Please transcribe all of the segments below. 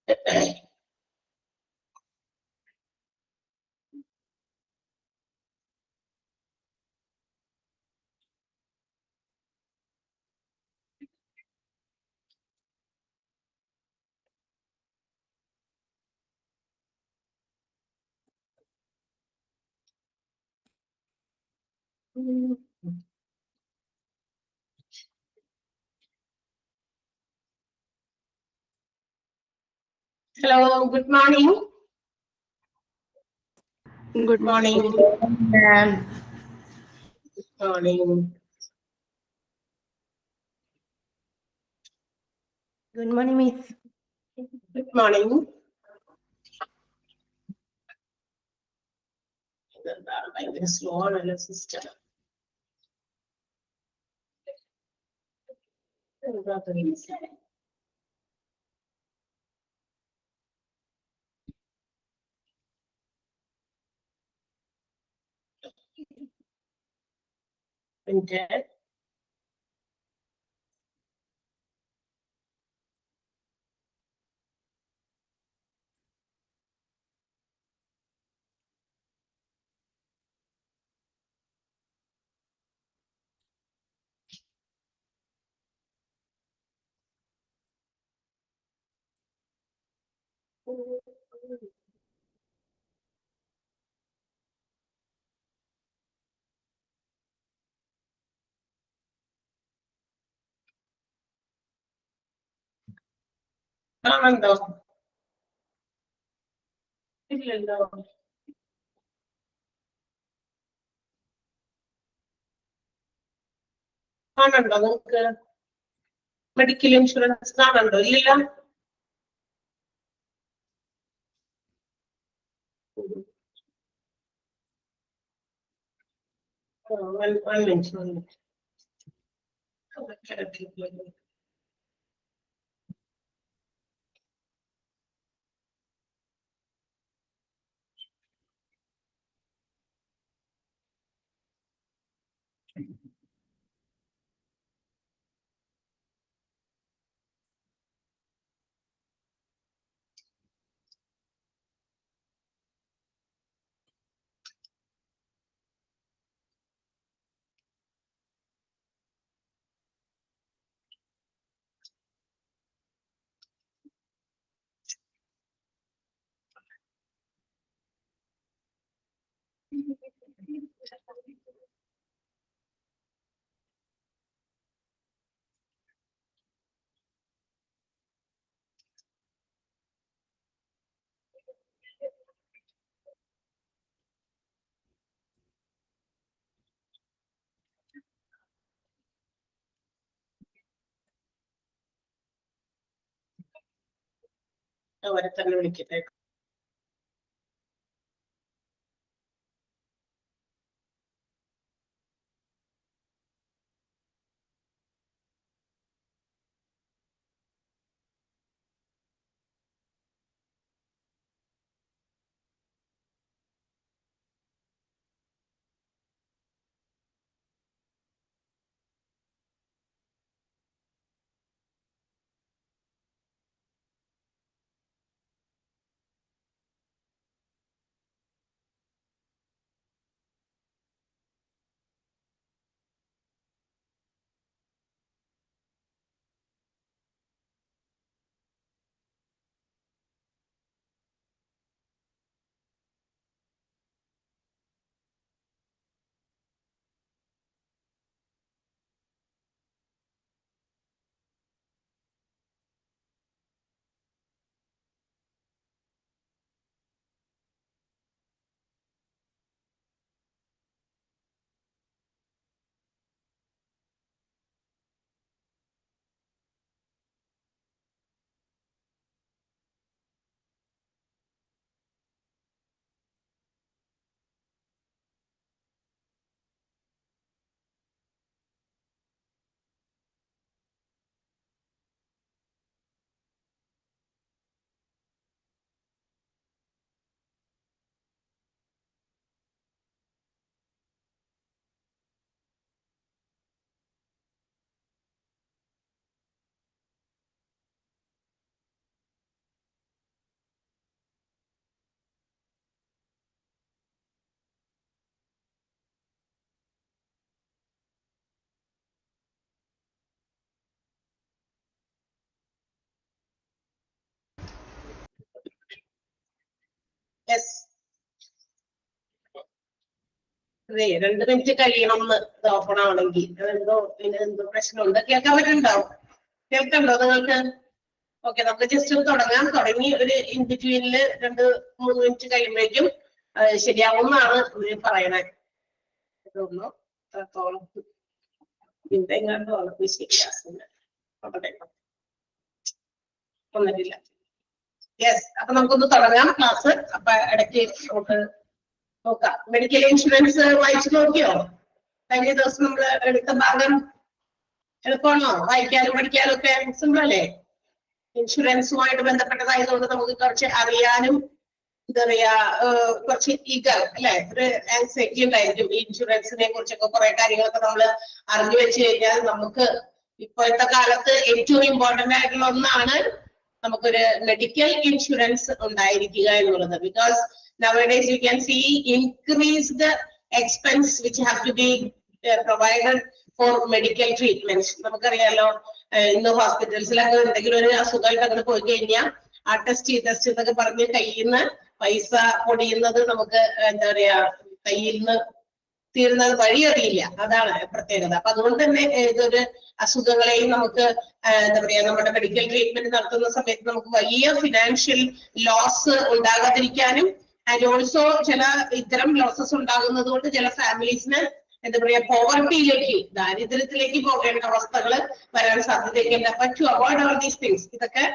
Hello, good morning. Good morning. Ma'am. Good morning. Good morning, Miss. Good morning. ഭയങ്കര slow ആണല്ലോ system. ആണോ? ഇല്ലല്ലോ. കാണണ്ടോ നിങ്ങൾക്ക്? മെഡിക്കൽ ഇൻഷുറൻസ് കാണണ്ടോ? ഇല്ലല്ലോ. One minute. അവരെ തന്നെ വിളിക്കട്ടെ. യെസ്. 2 മിനിറ്റ് കഴിയണം ഇത് ഓപ്പൺ ആവണമെങ്കിൽ. അതെന്തോ എന്തോ പ്രശ്നമുണ്ട്. കേൾക്കാൻ പറ്റുന്നുണ്ടോ? കേൾക്കണ്ടോ നിങ്ങൾക്ക്? ഓക്കെ, നമുക്ക് ജസ്റ്റ് തുടങ്ങാം. തുടങ്ങി ഒരു ഇൻ ബിറ്റ്വീനില് 2-3 മിനിറ്റ് കഴിയുമ്പോഴേക്കും ശരിയാവുമെന്നാണ് പറയണേ. തോന്നുന്നു ഒന്നിട്ടില്ല. യെസ്, അപ്പൊ നമുക്കൊന്ന് തുടങ്ങാം ക്ലാസ്. അപ്പൊ ഇടയ്ക്ക് നമുക്ക് നോക്കാം. മെഡിക്കൽ ഇൻഷുറൻസ് വായിച്ചു നോക്കിയോ? കഴിഞ്ഞ ദിവസം നമ്മൾ എടുത്ത ഭാഗം എളുപ്പമാണോ? വായിക്കാനും പഠിക്കാനും ഒക്കെ സിമ്പിൾ അല്ലേ? ഇൻഷുറൻസുമായിട്ട് ബന്ധപ്പെട്ടതായതുകൊണ്ട് നമുക്ക് കുറച്ച് അറിയാനും എന്താ പറയാ കുറച്ച് ഈഗർ അല്ലെ, ഒരു ആൻസൈറ്റി ഉണ്ടായിരിക്കും. ഈ ഇൻഷുറൻസിനെ കുറിച്ചൊക്കെ കുറെ കാര്യങ്ങളൊക്കെ നമ്മൾ അറിഞ്ഞു വെച്ച് കഴിഞ്ഞാൽ നമുക്ക് ഇപ്പോഴത്തെ കാലത്ത് ഏറ്റവും ഇമ്പോർട്ടന്റ് ആയിട്ടുള്ള ഒന്നാണ് നമുക്കൊരു മെഡിക്കൽ ഇൻഷുറൻസ് ഉണ്ടായിരിക്കുക എന്നുള്ളത്. Because nowadays you can see increased expense which have to be provided for medical treatments. നമുക്കറിയാലോ, ഇന്ന് ഹോസ്പിറ്റൽസിലൊക്കെ എന്തെങ്കിലും ഒരു അസുഖമായിട്ട് അങ്ങനെ പോയി കഴിഞ്ഞാൽ ആ ടെസ്റ്റ് എന്നൊക്കെ പറഞ്ഞ് കയ്യിൽ നിന്ന് പൈസ പൊടിയുന്നത് നമുക്ക് എന്താ പറയാ കയ്യിൽ നിന്ന് തീരുന്നത് വഴി അറിയില്ല. അതാണ് പ്രത്യേകത. അപ്പൊ അതുകൊണ്ട് തന്നെ ഇതൊരു അസുഖങ്ങളെയും നമുക്ക് എന്താ പറയാ നമ്മുടെ മെഡിക്കൽ ട്രീറ്റ്മെന്റ് നടത്തുന്ന സമയത്ത് നമുക്ക് വലിയ ഫിനാൻഷ്യൽ ലോസ് ഉണ്ടാകാതിരിക്കാനും ആൻഡ് ഓൾസോ ചില ഇത്തരം ലോസസ് ഉണ്ടാകുന്നത് കൊണ്ട് ചില ഫാമിലീസിന് എന്താ പറയാ പോവർട്ടിയിലേക്ക്, ദാരിദ്ര്യത്തിലേക്ക് പോകേണ്ട അവസ്ഥകൾ വരാൻ സാധ്യതയൊക്കെ ഉണ്ട്. അപ്പൊ to avoid all these things, ഇതൊക്കെ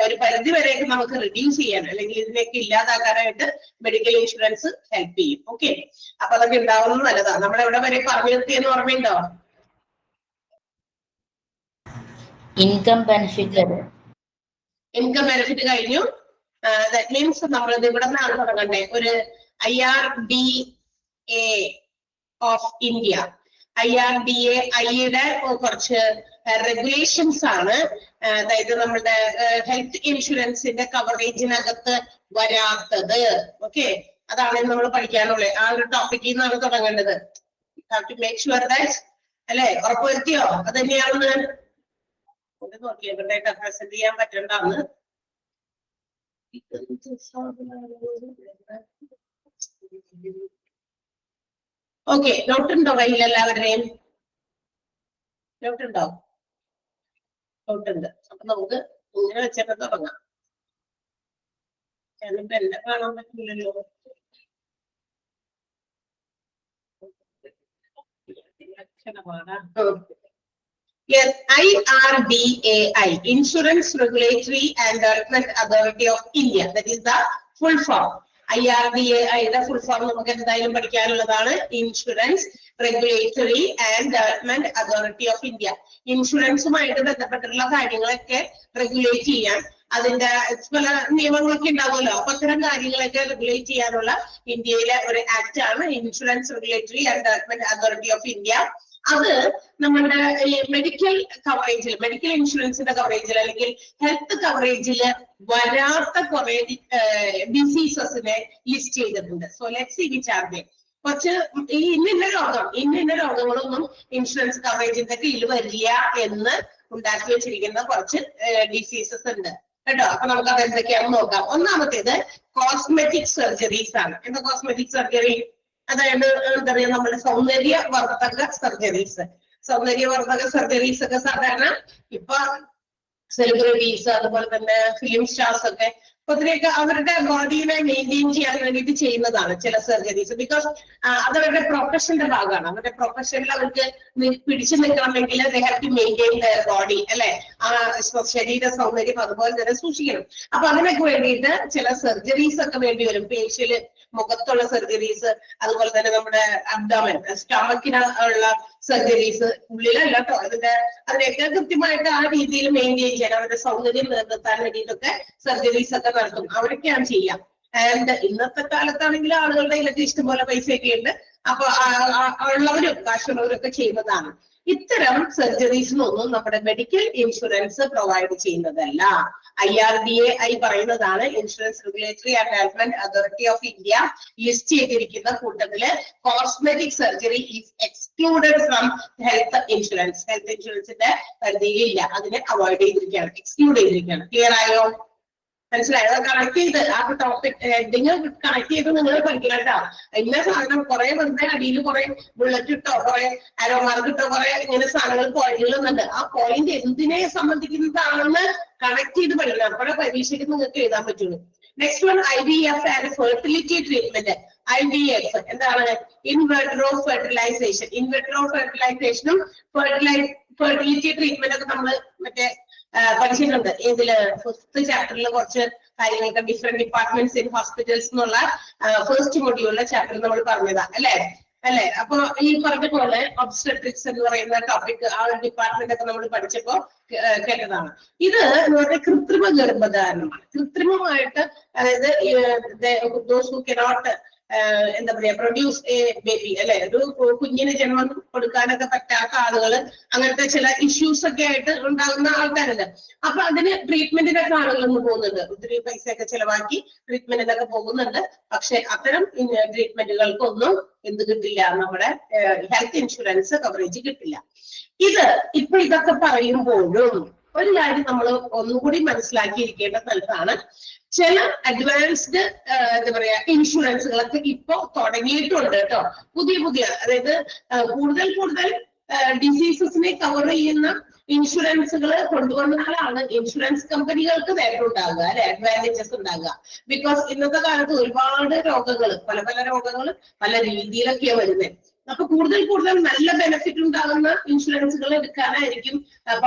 ഒരു പരിധി വരെയൊക്കെ നമുക്ക് റിഡ്യൂസ് ചെയ്യാൻ അല്ലെങ്കിൽ ഇതിനൊക്കെ ഇല്ലാതാക്കാനായിട്ട് മെഡിക്കൽ ഇൻഷുറൻസ് ഹെൽപ്പ് ചെയ്യും. ഓക്കെ, അപ്പൊ അതൊക്കെ ഉണ്ടാവുന്നത് നല്ലതാണ്. നമ്മൾ എവിടെ വരെ പറഞ്ഞു നിർത്തിയെന്ന് ഓർമ്മയുണ്ടോ? Income benefit. ഇൻകം ബെനിഫിറ്റ് കഴിഞ്ഞു. ദാറ്റ് മീൻസ് നമ്മൾ ഇവിടെ നിന്നാണ് തുടങ്ങണ്ടേ. ഒരു IRDA ഓഫ് ഇന്ത്യ, IRDA കുറച്ച് റെഗുലേഷൻസ് ആണ്. അതായത് നമ്മുടെ ഹെൽത്ത് ഇൻഷുറൻസിന്റെ കവറേജിനകത്ത് വരാത്തത്. ഓക്കെ, അതാണ് നമ്മൾ പഠിക്കാനുള്ളത്. ആ ഒരു ടോപ്പിക്കിൽ നിന്നാണ് തുടങ്ങേണ്ടത്. Have to make sure that, അല്ലെ? ഉറപ്പുവരുത്തിയോ അത് തന്നെയാണെന്ന് നോക്കിയേക്കട്ടെ. പ്രസന്റ് ചെയ്യാൻ പറ്റണ്ടാന്ന്. ഓക്കെ, ഡൗട്ട് ഉണ്ടോ കയ്യിൽ എല്ലാവരുടെയും? ഡൗട്ട് ഉണ്ടോ? ഡൗട്ട് ഉണ്ട്. അപ്പൊ നമുക്ക് ഇങ്ങനെ വെച്ചിട്ട് തുടങ്ങാം. ഞാനിപ്പോ എന്നെ കാണാൻ പറ്റില്ലല്ലോ. Yes, IRDAI, Insurance Regulatory and Development Authority of India. That is the full form. IRDAI യുടെ ഫുൾ ഫോം നമുക്ക് എന്തായാലും പഠിക്കാനുള്ളതാണ്. Insurance regulatory and development authority of India. ഇൻഷുറൻസുമായിട്ട് ബന്ധപ്പെട്ടിട്ടുള്ള കാര്യങ്ങളൊക്കെ റെഗുലേറ്റ് ചെയ്യാൻ അതിന്റെ പല നിയമങ്ങളൊക്കെ ഉണ്ടാവുമല്ലോ. അപ്പൊ അത്തരം കാര്യങ്ങളൊക്കെ റെഗുലേറ്റ് ചെയ്യാനുള്ള ഇന്ത്യയിലെ ഒരു ആക്ട് ആണ് insurance regulatory and development authority of India. അത് നമ്മുടെ മെഡിക്കൽ കവറേജിൽ, മെഡിക്കൽ ഇൻഷുറൻസിന്റെ കവറേജിൽ അല്ലെങ്കിൽ ഹെൽത്ത് കവറേജിൽ വരാത്ത കുറെ ഡിസീസസിനെ ലിസ്റ്റ് ചെയ്തിട്ടുണ്ട്. So let's see which are they. കുറച്ച് ഈ ഇന്ന രോഗങ്ങളൊന്നും ഇൻഷുറൻസ് കവറേജിന്റെ കീഴിൽ വരില്ല എന്ന് ഉണ്ടാക്കി വെച്ചിരിക്കുന്ന കുറച്ച് ഡിസീസസ് ഉണ്ട് കേട്ടോ. അപ്പൊ നമുക്ക് അത് എന്തൊക്കെയാണെന്ന് നോക്കാം. ഒന്നാമത്തേത് കോസ്മെറ്റിക് സർജറീസ് ആണ്. എന്താ കോസ്മെറ്റിക് സർജറി? അതായത് എന്താ പറയാ നമ്മുടെ സൗന്ദര്യവർദ്ധക സർജറീസ്. സൗന്ദര്യവർദ്ധക സർജറീസ് ഒക്കെ സാധാരണ ഇപ്പൊ സെലിബ്രിറ്റീസ് അതുപോലെ തന്നെ ഫിലിം സ്റ്റാർസ് ഒക്കെ ഒത്തിരിയൊക്കെ അവരുടെ ബോഡീനെ മെയിൻറ്റെയിൻ ചെയ്യാൻ വേണ്ടിയിട്ട് ചെയ്യുന്നതാണ് ചില സർജറീസ്. ബിക്കോസ് അതവരുടെ പ്രൊഫഷന്റെ ഭാഗമാണ്. അവരുടെ പ്രൊഫഷനിൽ അവർക്ക് പിടിച്ചു നിൽക്കണമെങ്കിൽ they have to maintain their body, അല്ലെ? ആ ശരീര സൗന്ദര്യം അതുപോലെ തന്നെ സൂക്ഷിക്കണം. അപ്പൊ അതിനൊക്കെ വേണ്ടിയിട്ട് ചില സർജറീസ് ഒക്കെ വേണ്ടി വരും. ഫേഷ്യല്, മുഖത്തുള്ള സർജറീസ്, അതുപോലെ തന്നെ നമ്മുടെ അബ്ഡോമൻ, സ്റ്റമക്കിന് ഉള്ള സർജറീസ്, ഉള്ളിലല്ല കേട്ടോ. അതിനെയൊക്കെ കൃത്യമായിട്ട് ആ രീതിയിൽ മെയിൻറ്റെയിൻ ചെയ്യാൻ അവരുടെ സൗന്ദര്യം നിലനിർത്താൻ വേണ്ടിയിട്ടൊക്കെ സർജറീസ് ഒക്കെ നടത്തും. അവരൊക്കെയാണ് ചെയ്യാം. ആൻഡ് ഇന്നത്തെ കാലത്താണെങ്കിൽ ആളുകളുടെ കയ്യിലൊക്കെ ഇഷ്ടംപോലെ പൈസയൊക്കെ ഉണ്ട്. അപ്പൊ ഉള്ളവരും കാശുള്ളവരൊക്കെ ചെയ്യുന്നതാണ്. ഇത്തരം സർജറീസിനൊന്നും നമ്മുടെ മെഡിക്കൽ ഇൻഷുറൻസ് പ്രൊവൈഡ് ചെയ്യുന്നതല്ല. IRDAI പറയുന്നതാണ് insurance regulatory and development authority of India list ചെയ്തിരിക്കുന്ന കൂട്ടത്തില് cosmetic surgery is excluded from health insurance. Health ഇൻഷുറൻസിന്റെ പരിധിയിലില്ല, അതിനെ അവോയ്ഡ് ചെയ്തിരിക്കുകയാണ്, എക്സ്ക്ലൂഡ് ചെയ്തിരിക്കുകയാണ്. ക്ലിയർ ആയോ? മനസ്സിലായോ? കണക്ട് ചെയ്ത് ആ ടോപ്പിക് ഹെഡിങ് കണക്ട് ചെയ്ത് നിങ്ങൾ പഠിക്കണം കേട്ടോ. എല്ലാ സാധനം കുറെ വെറുതെ അടിയിൽ കുറെ ബുള്ളറ്റ് ഇട്ടോ കുറെ ആരോ മാർക്ക് ഇട്ടോ കുറെ ഇങ്ങനെ സാധനങ്ങൾ പോയിന്റുകളുണ്ട്. ആ പോയിന്റ് എന്തിനെ സംബന്ധിക്കുന്നതാണെന്ന് കണക്ട് ചെയ്ത് പഠിക്കണം. അപ്പോഴേ പരീക്ഷയ്ക്ക് നിങ്ങൾക്ക് എഴുതാൻ പറ്റുള്ളൂ. Next one IVF and fertility treatment. IVF എന്താണ്? ഇൻവെട്രോ ഫെർട്ടിലൈസേഷൻ. ഇൻവെട്രോ ഫെർട്ടിലൈസേഷനും ഫെർട്ടിലിറ്റി ട്രീറ്റ്മെന്റ് ഒക്കെ നമ്മൾ മറ്റേ പഠിച്ചിട്ടുണ്ട്. ഇതില് ഫസ്റ്റ് ചാപ്റ്ററിൽ കുറച്ച് കാര്യങ്ങളൊക്കെ ഡിഫറെന്റ് ഡിപ്പാർട്ട്മെന്റ്സ് ഇൻ ഹോസ്പിറ്റൽസ് എന്നുള്ള ഫസ്റ്റ് മൊഡ്യൂളിലെ ചാപ്റ്ററിൽ നമ്മൾ പറഞ്ഞതാ അല്ലെ? അപ്പൊ ഈ പറഞ്ഞ പോലെ ഒബ്സ്റ്റട്രിക്സ് എന്ന് പറയുന്ന ടോപ്പിക് ആ ഒരു ഡിപ്പാർട്ട്മെന്റ് ഒക്കെ നമ്മൾ പഠിച്ചപ്പോ കേട്ടതാണ്. ഇത് എന്ന് പറഞ്ഞാൽ കൃത്രിമ ഗർഭധാരണമാണ്. കൃത്രിമമായിട്ട് അതായത് ദോസ് ഹു കനോട്ട് എന്താ പറയാ പ്രൊഡ്യൂസ് എ ബേബി അല്ലെ, ഒരു കുഞ്ഞിന് ജന്മം കൊടുക്കാനൊക്കെ പറ്റാത്ത ആളുകൾ, അങ്ങനത്തെ ചില ഇഷ്യൂസ് ഒക്കെ ആയിട്ട് ഉണ്ടാകുന്ന ആൾക്കാരുണ്ട്. അപ്പൊ അതിന് ട്രീറ്റ്മെന്റിനൊക്കെ ആളുകളൊന്നും പോകുന്നുണ്ട്. ഒത്തിരി പൈസയൊക്കെ ചെലവാക്കി ട്രീറ്റ്മെന്റിനൊക്കെ പോകുന്നുണ്ട്. പക്ഷെ അത്തരം ട്രീറ്റ്മെന്റുകൾക്കൊന്നും എന്ത് കിട്ടില്ല, നമ്മുടെ ഹെൽത്ത് ഇൻഷുറൻസ് കവറേജ് കിട്ടില്ല. ഇപ്പൊ ഇതൊക്കെ പറയുമ്പോഴും ഒരു കാര്യം നമ്മൾ ഒന്നുകൂടി മനസ്സിലാക്കിയിരിക്കേണ്ട സ്ഥലത്താണ്, ചില അഡ്വാൻസ്ഡ് എന്താ പറയാ ഇൻഷുറൻസുകളൊക്കെ ഇപ്പൊ തുടങ്ങിയിട്ടുണ്ട് കേട്ടോ. പുതിയ അതായത് കൂടുതൽ ഡിസീസസിനെ കവർ ചെയ്യുന്ന ഇൻഷുറൻസുകൾ കൊണ്ടുവന്നാലാണ് ഇൻഷുറൻസ് കമ്പനികൾക്ക് നേട്ടം ഉണ്ടാകുക അല്ലെ, അഡ്വാൻറ്റേജസ് ഉണ്ടാകുക. ബിക്കോസ് ഇന്നത്തെ കാലത്ത് ഒരുപാട് രോഗങ്ങൾ, പല രോഗങ്ങൾ പല രീതിയിലൊക്കെയാണ് വരുന്നത്. അപ്പൊ കൂടുതൽ നല്ല ബെനിഫിറ്റ് ഉണ്ടാകുന്ന ഇൻഷുറൻസുകൾ എടുക്കാനായിരിക്കും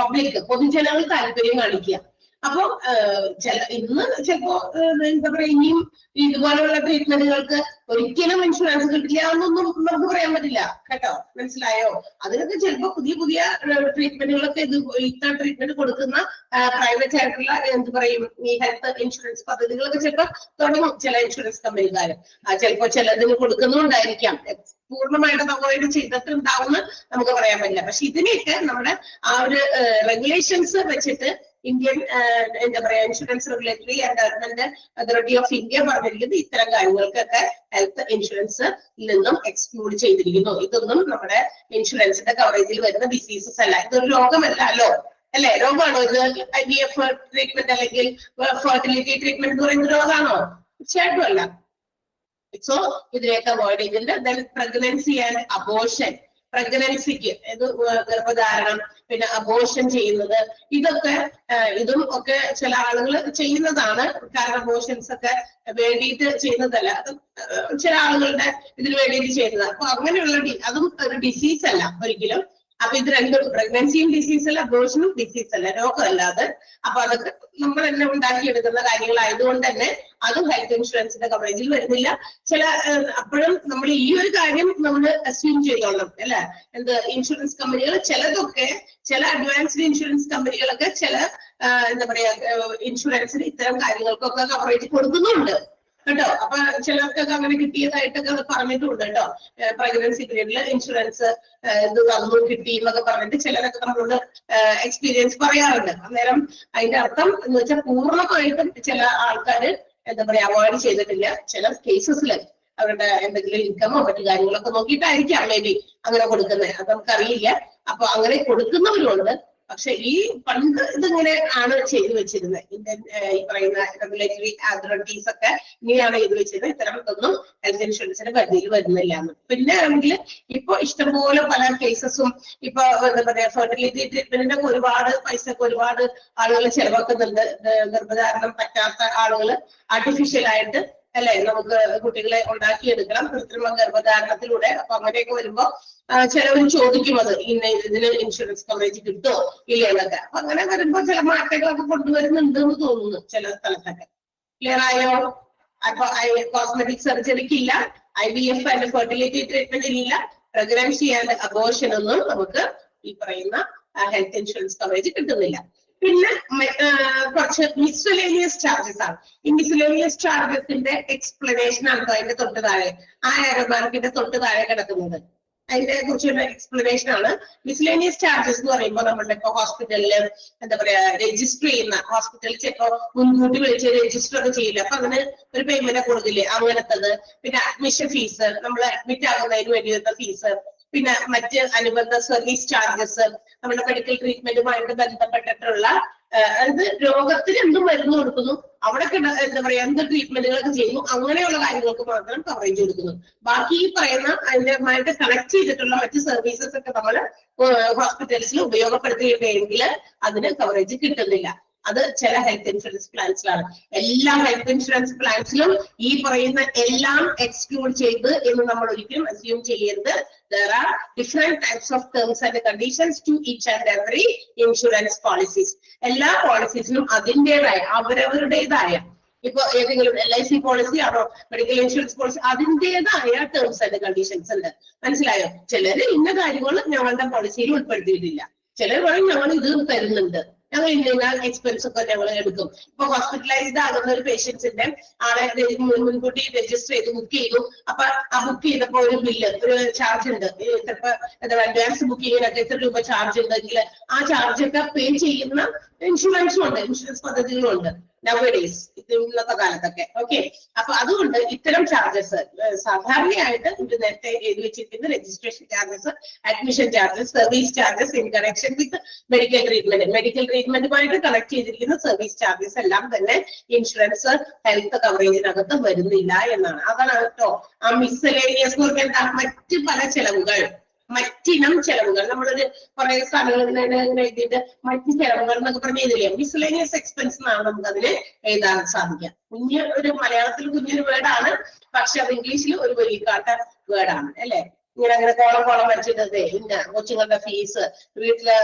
പൊതുജനങ്ങൾ താല്പര്യം കാണിക്കുക. അപ്പൊ ഇന്ന് ചിലപ്പോ എന്താ പറയാ ഇനിയും ഇതുപോലെയുള്ള ട്രീറ്റ്മെന്റുകൾക്ക് ഒരിക്കലും ഇൻഷുറൻസ് കിട്ടില്ല എന്നൊന്നും നമുക്ക് പറയാൻ പറ്റില്ല കേട്ടോ. മനസ്സിലായോ? അതിനൊക്കെ ചിലപ്പോ പുതിയ ട്രീറ്റ്മെന്റുകളൊക്കെ ഇത്ര ട്രീറ്റ്മെന്റ് കൊടുക്കുന്ന പ്രൈവറ്റ് ആയിട്ടുള്ള എന്ത് പറയും ഈ ഹെൽത്ത് ഇൻഷുറൻസ് പദ്ധതികളൊക്കെ ചിലപ്പോ തുടങ്ങും ചില ഇൻഷുറൻസ് കമ്പനിക്കാർ. ചിലപ്പോ ചിലതിന് കൊടുക്കുന്നുണ്ടായിരിക്കാം, പൂർണ്ണമായിട്ട് അവോയ്ഡ് ചെയ്തിട്ടുണ്ടാവുമെന്ന് നമുക്ക് പറയാൻ പറ്റില്ല. പക്ഷെ ഇതിനെയൊക്കെ നമ്മുടെ ആ ഒരു റെഗുലേഷൻസ് വെച്ചിട്ട് ഇന്ത്യൻ എന്താ പറയാ insurance regulatory and development authority of India പറഞ്ഞിരിക്കുന്നത് ഇത്തരം കാര്യങ്ങൾക്കൊക്കെ ഹെൽത്ത് ഇൻഷുറൻസിൽ നിന്നും എക്സ്ക്ലൂഡ് ചെയ്തിരിക്കുന്നു. ഇതൊന്നും നമ്മുടെ ഇൻഷുറൻസിന്റെ കവറേജിൽ വരുന്ന ഡിസീസസ് അല്ല, ഇതൊരു രോഗമല്ലല്ലോ അല്ലെ? രോഗമാണോ ഇത്? IVF ട്രീറ്റ്മെന്റ് അല്ലെങ്കിൽ ഫെർട്ടിലിറ്റി ട്രീറ്റ്മെന്റ് എന്ന് പറയുന്ന രോഗമാണോ? തീർച്ചയായിട്ടും അല്ല. സോ ഇതിനെയൊക്കെ അവോയ്ഡ് ചെയ്തിട്ടുണ്ട്. Then pregnancy and abortion. പ്രഗ്നൻസിക്ക് ഗർഭധാരണം പിന്നെ അബോർഷൻ ചെയ്യുന്നത് ഇതും ഒക്കെ ചില ആളുകൾ ചെയ്യുന്നതാണ്. കാരണം അബോർഷൻസ് ഒക്കെ വേണ്ടിയിട്ട് ചെയ്യുന്നതല്ല, അത് ചില ആളുകളുടെ ഇതിന് വേണ്ടിയിട്ട് ചെയ്യുന്നതാണ്. അപ്പൊ അങ്ങനെയുള്ള അതും ഒരു ഡിസീസ് അല്ല ഒരിക്കലും. അപ്പൊ ഇത് രണ്ടും പ്രഗ്നൻസിയും ഡിസീസ് അല്ല, അബോർഷനും ഡിസീസ് അല്ല, രോഗമല്ലാതെ. അപ്പൊ അതൊക്കെ നമ്മൾ തന്നെ ഉണ്ടാക്കിയെടുക്കുന്ന കാര്യങ്ങളായതുകൊണ്ട് തന്നെ അതും ഹെൽത്ത് ഇൻഷുറൻസിന്റെ കവറേജിൽ വരുന്നില്ല. അപ്പോഴും നമ്മൾ ഈ ഒരു കാര്യം നമ്മൾ അസ്യൂം ചെയ്തോളണം അല്ലെ, ഇൻഷുറൻസ് കമ്പനികൾ ചില അഡ്വാൻസ്ഡ് ഇൻഷുറൻസ് കമ്പനികളൊക്കെ എന്താ പറയാ ഇൻഷുറൻസിന് ഇത്തരം കാര്യങ്ങൾക്കൊക്കെ കവറേജ് കൊടുക്കുന്നുണ്ട് കേട്ടോ. അപ്പൊ ചിലർക്കൊക്കെ അങ്ങനെ കിട്ടിയതായിട്ടൊക്കെ പറഞ്ഞിട്ടുണ്ട് കേട്ടോ. പ്രഗ്നൻസി പീരീഡിൽ ഇൻഷുറൻസ് ഇത് വന്നു കിട്ടി എന്നൊക്കെ പറഞ്ഞിട്ട് ചിലരൊക്കെ നമ്മളോട് എക്സ്പീരിയൻസ് പറയാറുണ്ട്. അന്നേരം അതിന്റെ അർത്ഥം എന്ന് വെച്ചാൽ പൂർണ്ണമായിട്ടും ചില ആൾക്കാര് എന്താ പറയാ അവോയ്ഡ് ചെയ്തിട്ടില്ല. ചില കേസസിൽ അവരുടെ എന്തെങ്കിലും ഇൻകമോ മറ്റു കാര്യങ്ങളൊക്കെ നോക്കിയിട്ടായിരിക്കാം മേ ബി അങ്ങനെ കൊടുക്കുന്നത്, അത് നമുക്കറിയില്ല. അപ്പൊ അങ്ങനെ കൊടുക്കുന്നവരുണ്ട്. പക്ഷെ ഈ പണ്ട് ഇതിങ്ങനെ ആണ് ചെയ്തു വെച്ചിരുന്നത്. ഇന്ത്യൻ ഈ പറയുന്ന റെഗുലേറ്ററി അതോറിറ്റീസ് ഒക്കെ ഇങ്ങനെയാണ് ചെയ്തു വെച്ചിരുന്നത്. ഇത്തരമൊന്നും ഹെൽത്ത് ഇൻഷുറൻസിന്റെ പരിധിയിൽ വരുന്നില്ല എന്ന്. പിന്നെ ആണെങ്കിൽ ഇപ്പൊ ഇഷ്ടംപോലെ പല കേസസും ഇപ്പൊ എന്താ പറയാ ഫെർട്ടിലിറ്റി ട്രീറ്റ്മെന്റിന്റെ ഒരുപാട് പൈസക്ക് ഒരുപാട് ആളുകൾ ചെലവാക്കുന്നുണ്ട്. ഗർഭധാരണം പറ്റാത്ത ആളുകൾ ആർട്ടിഫിഷ്യൽ ആയിട്ട് അല്ലെ നമുക്ക് കുട്ടികളെ ഉണ്ടാക്കിയെടുക്കണം കൃത്രിമ ഗർഭധാരണത്തിലൂടെ. അപ്പൊ അങ്ങനെയൊക്കെ വരുമ്പോ ചിലവർ ചോദിക്കും അത് ഇതിന് ഇൻഷുറൻസ് കവറേജ് കിട്ടുമോ ഇല്ല എന്നൊക്കെ. അപ്പൊ അങ്ങനെ വരുമ്പോ ചില മാറ്റങ്ങളൊക്കെ കൊണ്ടുവരുന്നുണ്ട് എന്ന് തോന്നുന്നു ചില സ്ഥലത്തൊക്കെ. ക്ലിയർ ആയോ? അപ്പൊ കോസ്മെറ്റിക് സർജറിക്ക് ഇല്ല, IVF ആൻഡ് ഫെർട്ടിലിറ്റി ട്രീറ്റ്മെന്റ് ഇല്ല, പ്രഗ്നൻസി ആൻഡ് അബോർഷൻ ഒന്നും നമുക്ക് ഈ പറയുന്ന ഹെൽത്ത് ഇൻഷുറൻസ് കവറേജ് കിട്ടുന്നില്ല. പിന്നെ കുറച്ച് മിസ്സലേനിയസ് ചാർജസ് ആണ്. ഈ മിസ്സലേനിയസ് ചാർജസിന്റെ എക്സ്പ്ലനേഷൻ ആണ് അതിന്റെ തൊട്ട് താഴെ, ആ ആരോ മാർക്കിന്റെ തൊട്ട് താഴെ കിടക്കുന്നത്. അതിനെ കുറിച്ചുള്ള എക്സ്പ്ലനേഷൻ ആണ്. മിസ്ലേനിയസ് ചാർജസ് എന്ന് പറയുമ്പോൾ നമ്മളുടെ ഇപ്പൊ ഹോസ്പിറ്റലില് എന്താ പറയാ രജിസ്റ്റർ ചെയ്യുന്ന ഹോസ്പിറ്റലിൽ ചിലപ്പോ മുൻകൂട്ടി വിളിച്ച് രജിസ്റ്റർ ഒക്കെ ചെയ്യില്ല, അപ്പൊ അതിന് ഒരു പേയ്മെന്റ് കൊടുക്കില്ലേ, അങ്ങനത്തത്. പിന്നെ അഡ്മിഷൻ ഫീസ്, നമ്മൾ അഡ്മിറ്റ് ആകുന്നതിന് വേണ്ടി വരുന്ന ഫീസ്, പിന്നെ മറ്റ് അനുബന്ധ സർവീസ് ചാർജസ്, നമ്മുടെ മെഡിക്കൽ ട്രീറ്റ്മെന്റുമായിട്ട് ബന്ധപ്പെട്ടിട്ടുള്ള അതായത് രോഗത്തിന് എന്തും മരുന്ന് കൊടുക്കുന്നു അവിടെ എന്താ പറയാ എന്ത് ട്രീറ്റ്മെന്റുകളൊക്കെ ചെയ്യുന്നു അങ്ങനെയുള്ള കാര്യങ്ങൾക്ക് മാത്രം കവറേജ് കൊടുക്കുന്നു. ബാക്കി ഈ പറയുന്ന അതിന്റെമായിട്ട് കണക്ട് ചെയ്തിട്ടുള്ള മറ്റ് സർവീസസ് ഒക്കെ നമ്മൾ ഹോസ്പിറ്റൽസിൽ ഉപയോഗപ്പെടുത്തിയിട്ടെങ്കിൽ അതിന് കവറേജ് കിട്ടുന്നില്ല. അത് ചില ഹെൽത്ത് ഇൻഷുറൻസ് പ്ലാൻസിലാണ്. എല്ലാ ഹെൽത്ത് ഇൻഷുറൻസ് പ്ലാൻസിലും ഈ പറയുന്ന എല്ലാം എക്സ്ക്ലൂഡ് ചെയ്ത് എന്ന് നമ്മൾ ഒരിക്കലും അസ്യൂം ചെയ്യരുത്. There are different types of terms and conditions to each and every insurance policies. എല്ലാ പോളിസീസിനും അതിൻ്റെതായ അവരവരുടേതായ ഇപ്പൊ ഏതെങ്കിലും LIC പോളിസി ആണോ മെഡിക്കൽ ഇൻഷുറൻസ് പോളിസി അതിൻ്റെതായ ടേംസ് ആൻഡ് കണ്ടീഷൻസ് ഉണ്ട്. മനസ്സിലായോ? ചിലര് ഇന്ന കാര്യങ്ങൾ ഞങ്ങളുടെ പോളിസിയിൽ ഉൾപ്പെടുത്തിയിട്ടില്ല. ചിലർ പറയും ഞങ്ങൾ ഇത് തരുന്നുണ്ട്, ഞങ്ങൾ ഇന്ന എക്സ്പെൻസ് ഒക്കെ ഞങ്ങൾ എടുക്കും. ഇപ്പൊ ഹോസ്പിറ്റലൈസ്ഡ് ആകുന്ന ഒരു പേഷ്യൻസിന്റെ ആളെ മുൻകൂട്ടി രജിസ്റ്റർ ചെയ്ത് ബുക്ക് ചെയ്തു. അപ്പൊ ആ ബുക്ക് ചെയ്തപ്പോ ഒരു ബില്ല് ഒരു ചാർജ് ഉണ്ട്. ചിലപ്പോ എന്താ അഡ്വാൻസ് ബുക്കിങ്ങിനൊക്കെ എത്ര രൂപ ചാർജ് ഉണ്ടെങ്കിൽ ആ ചാർജ് ഒക്കെ പേ ചെയ്യുന്ന ഇൻഷുറൻസും ഉണ്ട്, ഇൻഷുറൻസ് പദ്ധതികളും ഉണ്ട് നവഡേയ്സ് ഇന്നത്തെ കാലത്തൊക്കെ. ഓക്കെ, അപ്പൊ അതുകൊണ്ട് ഇത്തരം ചാർജസ് സാധാരണയായിട്ട് ഇത് നേരത്തെ എഴുതി വെച്ചിരിക്കുന്ന registration charges, admission charges, service charges in connection with medical ട്രീറ്റ്മെന്റുമായിട്ട് കണക്ട് ചെയ്തിരിക്കുന്ന സർവീസ് ചാർജസ് എല്ലാം തന്നെ ഇൻഷുറൻസ് ഹെൽത്ത് കവറേജിനകത്ത് വരുന്നില്ല എന്നാണ്. അതാണ് കേട്ടോ ആ മിസ്സലേനിയസ് എന്ന് പറഞ്ഞാൽ മറ്റ് പല ചെലവുകൾ, മറ്റിനം ചെലവുകൾ. നമ്മളൊരു കുറെ സ്ഥലങ്ങളിൽ എഴുതിയിട്ട് മറ്റ് ചെലവുകൾ എന്നൊക്കെ പറഞ്ഞ് എഴുതില്ലേ, മിസ്സലേനിയസ് എക്സ്പെൻസ് എന്നാണ് നമുക്ക് അതിന് എഴുതാൻ സാധിക്കുക. ഒരു മലയാളത്തിൽ കുഞ്ഞൊരു വേർഡാണ്, പക്ഷെ അത് ഇംഗ്ലീഷിൽ ഒരു വലിക്കാത്ത വേർഡാണ് അല്ലെ. ഇങ്ങനെ അങ്ങനെ കോളം വരച്ചിട്ടത് ഇന്ന കൊച്ചുങ്ങളുടെ ഫീസ്, വീട്ടിലെ